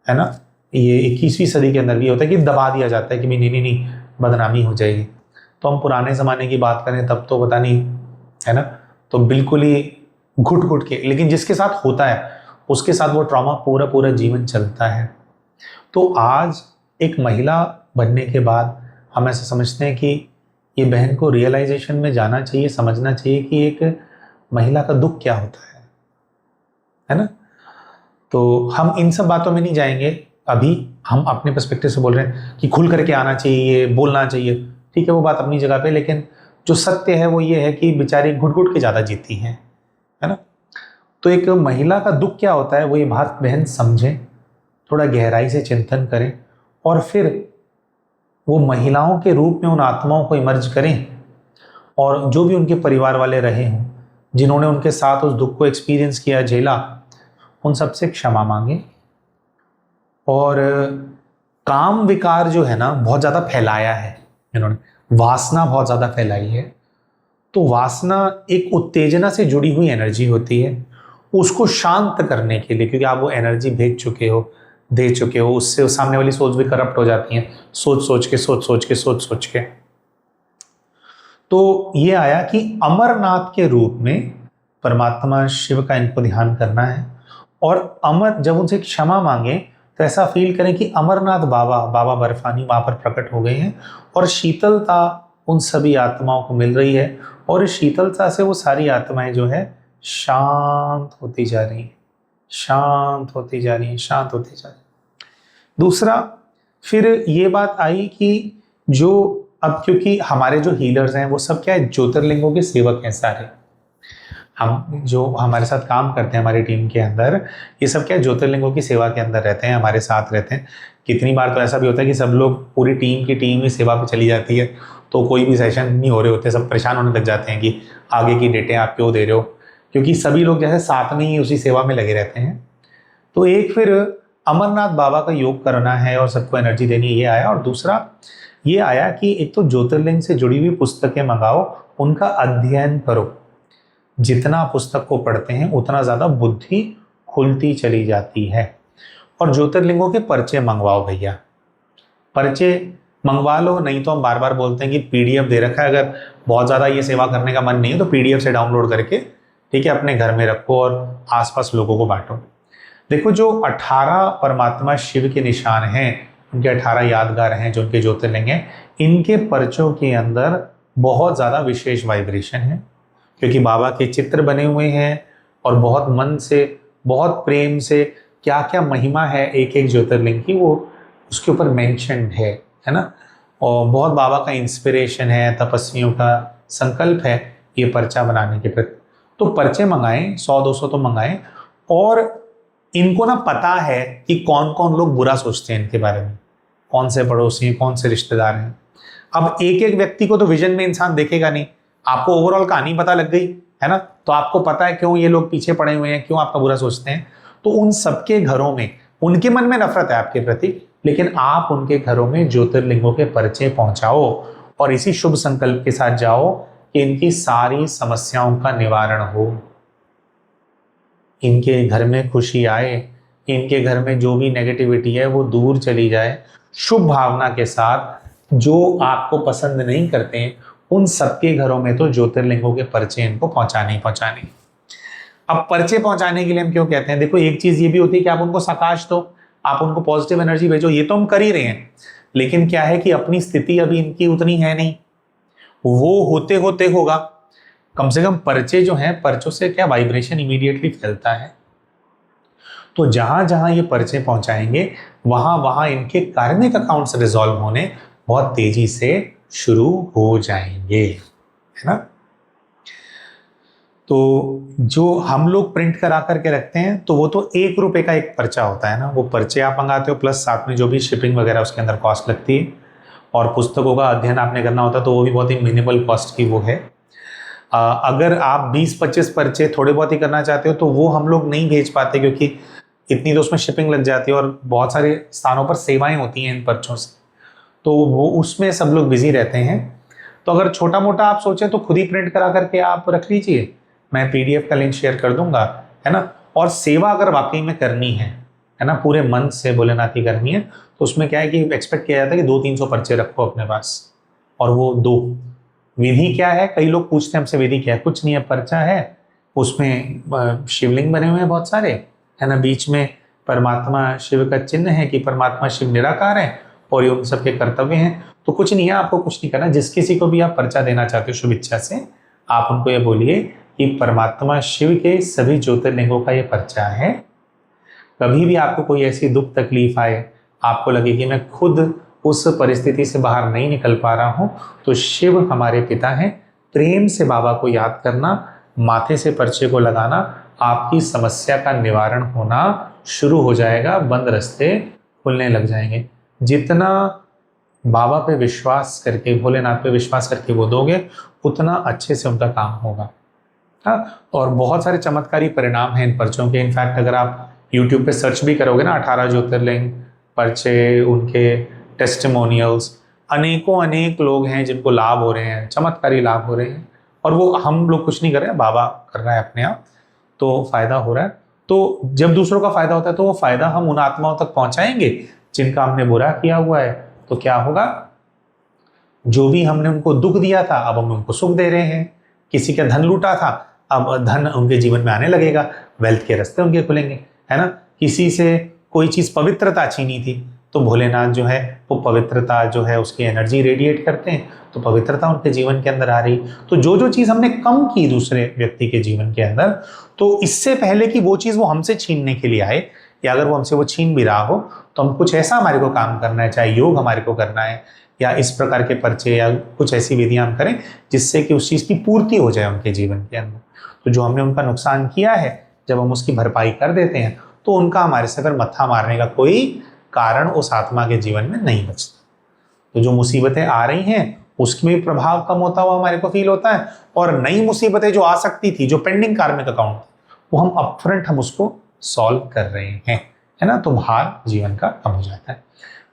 है ना, ये 21वीं सदी के अंदर भी होता है कि दबा दिया जाता है कि नहीं नहीं नहीं बदनामी हो जाएगी। तो हम पुराने ज़माने की बात करें तब तो पता नहीं, है ना, तो बिल्कुल ही घुट घुट के, लेकिन जिसके साथ होता है उसके साथ वो ट्रॉमा पूरा पूरा जीवन चलता है। तो आज एक महिला बनने के बाद हम ऐसा समझते हैं कि ये बहन को रियलाइजेशन में जाना चाहिए, समझना चाहिए कि एक महिला का दुख क्या होता है ना। तो हम इन सब बातों में नहीं जाएंगे, अभी हम अपने पर्सपेक्टिव से बोल रहे हैं कि खुल करके आना चाहिए, बोलना चाहिए, ठीक है, वो बात अपनी जगह पे। लेकिन जो सत्य है वो ये है कि बेचारी घुट घुट के ज़्यादा जीती हैं, है ना। तो एक महिला का दुख क्या होता है वो ये बात बहन समझें, थोड़ा गहराई से चिंतन करें, और फिर वो महिलाओं के रूप में उन आत्माओं को इमर्ज करें, और जो भी उनके परिवार वाले रहे हों, जिन्होंने उनके साथ उस दुख को एक्सपीरियंस किया, झेला, उन सबसे क्षमा मांगे। और काम विकार जो है ना बहुत ज़्यादा फैलाया है इन्होंने, वासना बहुत ज़्यादा फैलाई है। तो वासना एक उत्तेजना से जुड़ी हुई एनर्जी होती है, उसको शांत करने के लिए, क्योंकि आप वो एनर्जी भेज चुके हो, दे चुके हो, उससे सामने वाली सोच भी करप्ट हो जाती है, सोच सोच के। तो ये आया कि अमरनाथ के रूप में परमात्मा शिव का इनको ध्यान करना है, और अमर जब उनसे क्षमा मांगे तो ऐसा फील करें कि अमरनाथ बाबा बर्फानी वहां पर प्रकट हो गए हैं, और शीतलता उन सभी आत्माओं को मिल रही है, और इस शीतलता से वो सारी आत्माएं जो है शांत होती जा रही हैं, शांत होती जा रही हैं, शांत होती जा रही हैं। दूसरा, फिर ये बात आई कि जो अब क्योंकि हमारे जो हीलर्स हैं वो सब क्या है, ज्योतिर्लिंगों के सेवक हैं सारे। हम जो हमारे साथ काम करते हैं हमारी टीम के अंदर, ये सब क्या है, ज्योतिर्लिंगों की सेवा के अंदर रहते हैं, हमारे साथ रहते हैं। कितनी बार तो ऐसा भी होता है कि सब लोग, पूरी टीम की टीम ही सेवा पे चली जाती है, तो कोई भी सेशन नहीं हो रहे होते, सब परेशान होने लग जाते हैं कि आगे की डेटें आप क्यों दे रहे हो, क्योंकि सभी लोग जैसे साथ में ही उसी सेवा में लगे रहते हैं। तो एक फिर अमरनाथ बाबा का योग करना है और सबको एनर्जी देनी, ये आया। और दूसरा ये आया कि एक तो ज्योतिर्लिंग से जुड़ी हुई पुस्तकें मंगाओ, उनका अध्ययन करो। जितना पुस्तक को पढ़ते हैं उतना ज़्यादा बुद्धि खुलती चली जाती है। और ज्योतिर्लिंगों के पर्चे मंगवाओ भैया, पर्चे मंगवा लो। नहीं तो हम बार बार बोलते हैं कि पीडीएफ दे रखा है, अगर बहुत ज़्यादा ये सेवा करने का मन नहीं है तो पीडीएफ से डाउनलोड करके, ठीक है, अपने घर में रखो और आसपास लोगों को बांटो। देखो, जो 18 परमात्मा शिव के निशान हैं, उनके 18 यादगार हैं जो उनके ज्योतिर्लिंग हैं, इनके पर्चों के अंदर बहुत ज़्यादा विशेष वाइब्रेशन है, क्योंकि बाबा के चित्र बने हुए हैं और बहुत मन से, बहुत प्रेम से क्या क्या महिमा है एक एक ज्योतिर्लिंग की, वो उसके ऊपर मेंशन्ड है ना। और बहुत बाबा का इंस्पिरेशन है, तपस्वियों का संकल्प है ये पर्चा बनाने के प्रति। तो पर्चे मंगाएं, 100-200 तो मंगाएं। और इनको ना पता है कि कौन कौन लोग बुरा सोचते हैं इनके बारे में, कौन से पड़ोसी हैं, कौन से रिश्तेदार हैं। अब एक एक व्यक्ति को तो विजन में इंसान देखेगा नहीं, आपको ओवरऑल कहानी पता लग गई है ना, तो आपको पता है क्यों ये लोग पीछे पड़े हुए हैं, क्यों आपका बुरा सोचते हैं। तो उन सबके घरों में, उनके मन में नफरत है आपके प्रति, लेकिन आप उनके घरों में ज्योतिर्लिंगों के पर्चे पहुंचाओ और इसी शुभ संकल्प के साथ जाओ कि इनकी सारी समस्याओं का निवारण हो, इनके घर में खुशी आए, इनके घर में जो भी नेगेटिविटी है वो दूर चली जाए। शुभ भावना के साथ जो आपको पसंद नहीं करते हैं उन सबके घरों में तो ज्योतिर्लिंगों के पर्चे इनको पहुंचाने ही पहुंचाने। अब पर्चे पहुंचाने के लिए हम क्यों कहते हैं, देखो एक चीज ये भी होती है कि आप उनको सकाश दो, आप उनको पॉजिटिव एनर्जी भेजो, ये तो हम कर ही रहे हैं। लेकिन क्या है कि अपनी स्थिति अभी इनकी उतनी है नहीं, वो होते होते होगा। कम से कम पर्चे जो हैं, पर्चों से क्या वाइब्रेशन इमीडिएटली फैलता है। तो जहां जहां ये पर्चे पहुंचाएंगे वहां वहां इनके कार्मिक अकाउंट्स रिजॉल्व होने बहुत तेजी से शुरू हो जाएंगे, है ना। तो जो हम लोग प्रिंट करा करके रखते हैं तो वो तो 1 रुपए का एक पर्चा होता है ना, वो पर्चे आप मंगाते हो प्लस साथ में जो भी शिपिंग वगैरह उसके अंदर कॉस्ट लगती है। और पुस्तकों का अध्ययन आपने करना होता है तो वो भी बहुत ही मिनिमल कॉस्ट की वो है। अगर आप 20-25 पर्चे थोड़े बहुत ही करना चाहते हो तो वो हम लोग नहीं भेज पाते, क्योंकि इतनी तो उसमें शिपिंग लग जाती है और बहुत सारे स्थानों पर सेवाएं होती हैं इन पर्चों से, तो वो उसमें सब लोग बिजी रहते हैं। तो अगर छोटा मोटा आप सोचें तो खुद ही प्रिंट करा करके आप रख लीजिए, मैं पीडीएफ का लिंक शेयर कर दूंगा, है ना। और सेवा अगर वाकई में करनी है ना, पूरे मन से भोलेनाथ की करनी है, तो उसमें क्या है कि एक्सपेक्ट किया जाता है कि 200-300 पर्चे रखो अपने पास। और वो दो विधि क्या है, कई लोग पूछते हैं हमसे विधि क्या है, कुछ नहीं है, पर्चा है, उसमें शिवलिंग बने हुए हैं बहुत सारे, है ना, बीच में परमात्मा शिव का चिन्ह है कि परमात्मा शिव निराकार है और ये उन सबके कर्तव्य हैं। तो कुछ नहीं है, आपको कुछ नहीं करना। जिस किसी को भी आप पर्चा देना चाहते हो शुभ इच्छा से, आप उनको ये बोलिए कि परमात्मा शिव के सभी ज्योतिर्लिंगों का ये पर्चा है। कभी भी आपको कोई ऐसी दुख तकलीफ आए, आपको लगे कि मैं खुद उस परिस्थिति से बाहर नहीं निकल पा रहा हूं, तो शिव हमारे पिता हैं, प्रेम से बाबा को याद करना, माथे से पर्चे को लगाना, आपकी समस्या का निवारण होना शुरू हो जाएगा, बंद रास्ते खुलने लग जाएंगे। जितना बाबा पे विश्वास करके, भोलेनाथ पे विश्वास करके वो दोगे, उतना अच्छे से उनका काम होगा। हाँ, और बहुत सारे चमत्कारी परिणाम हैं इन पर्चों के। इनफैक्ट अगर आप यूट्यूब पे सर्च भी करोगे ना, 18 ज्योतिर्लिंग पर्चे, उनके टेस्टिमोनियल्स, अनेक लोग हैं जिनको लाभ हो रहे हैं, चमत्कारी लाभ हो रहे हैं, और वो हम लोग कुछ नहीं कर रहे हैं, बाबा कर रहा है अपने आप, तो फायदा हो रहा है। तो जब दूसरों का फायदा होता है तो वो फायदा हम उन आत्माओं तक पहुंचाएंगे जिनका हमने बुरा किया हुआ है। तो क्या होगा, जो भी हमने उनको दुख दिया था अब हम उनको सुख दे रहे हैं, किसी का धन लूटा था अब धन उनके जीवन में आने लगेगा, वेल्थ के रास्ते उनके खुलेंगे, है ना। किसी से कोई चीज पवित्रता छीनी थी तो भोलेनाथ जो है वो पवित्रता जो है उसकी एनर्जी रेडिएट करते हैं, तो पवित्रता उनके जीवन के अंदर आ रही। तो जो जो चीज हमने कम की दूसरे व्यक्ति के जीवन के अंदर, तो इससे पहले कि वो चीज वो हमसे छीनने के लिए आए, या अगर वो हमसे वो छीन भी रहा हो तो हम कुछ ऐसा हमारे को काम करना है, चाहे योग हमारे को करना है या इस प्रकार के पर्चे या कुछ ऐसी विधियां हम करें जिससे कि उस चीज़ की पूर्ति हो जाए उनके जीवन के अंदर। तो जो हमने उनका नुकसान किया है जब हम उसकी भरपाई कर देते हैं तो उनका हमारे से फिर मत्था मारने का कोई कारण उस आत्मा के जीवन में नहीं बचता। तो जो मुसीबतें आ रही हैं उसमें प्रभाव कम होता हुआ हमारे को फील होता है, और नई मुसीबतें जो आ सकती थी, जो पेंडिंग कार्मिक अकाउंट, वो हम अपफ्रंट हम उसको सॉल्व कर रहे हैं, है ना। तो भार जीवन का कम हो जाता है।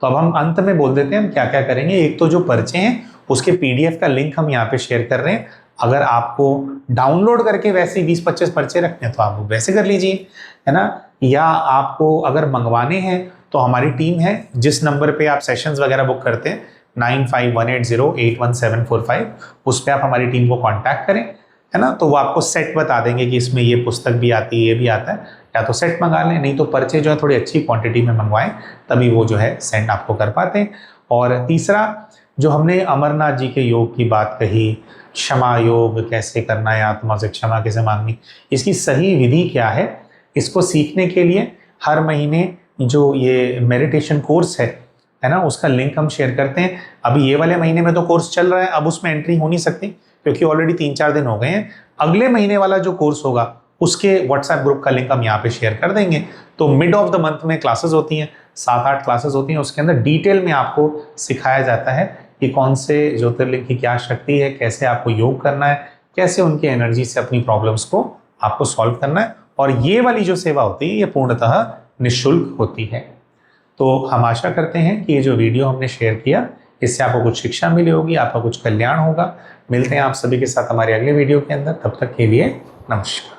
तो अब हम अंत में बोल देते हैं हम क्या क्या करेंगे। एक तो जो पर्चे हैं उसके PDF का लिंक हम यहाँ पे शेयर कर रहे हैं। अगर आपको डाउनलोड करके वैसे 20-25 पर्चे रखने हैं तो आप वैसे कर लीजिए, है ना। या आपको अगर मंगवाने हैं तो हमारी टीम है, जिस नंबर पे आप सेशंस वगैरह बुक करते हैं 9518081745, उस पर आप हमारी टीम को कांटेक्ट करें, है ना। तो वो आपको सेट बता देंगे कि इसमें ये पुस्तक भी आती है, ये भी आता है। या तो सेट मंगा लें, नहीं तो पर्चे जो है थोड़ी अच्छी क्वांटिटी में मंगवाएं, तभी वो जो है सेंड आपको कर पाते हैं। और तीसरा, जो हमने अमरनाथ जी के योग की बात कही, क्षमा योग कैसे करना है, आत्मा से क्षमा कैसे मांगनी, इसकी सही विधि क्या है, इसको सीखने के लिए हर महीने जो ये मेडिटेशन कोर्स है ना, उसका लिंक हम शेयर करते हैं। अभी ये वाले महीने में तो कोर्स चल रहा है, अब उसमें एंट्री हो नहीं सकती क्योंकि ऑलरेडी 3-4 दिन हो गए हैं। अगले महीने वाला जो कोर्स होगा उसके व्हाट्सएप ग्रुप का लिंक हम यहाँ पे शेयर कर देंगे। तो मिड ऑफ द मंथ में क्लासेस होती हैं, 7-8 क्लासेस होती हैं, उसके अंदर डिटेल में आपको सिखाया जाता है कि कौन से ज्योतिर्लिंग की क्या शक्ति है, कैसे आपको योग करना है, कैसे उनकी एनर्जी से अपनी प्रॉब्लम्स को आपको सॉल्व करना है। और ये वाली जो सेवा होती है ये पूर्णतः निःशुल्क होती है। तो हम आशा करते हैं कि ये जो वीडियो हमने शेयर किया इससे आपको कुछ शिक्षा मिली होगी, आपका कुछ कल्याण होगा। मिलते हैं आप सभी के साथ हमारे अगले वीडियो के अंदर, तब तक के लिए नमस्कार।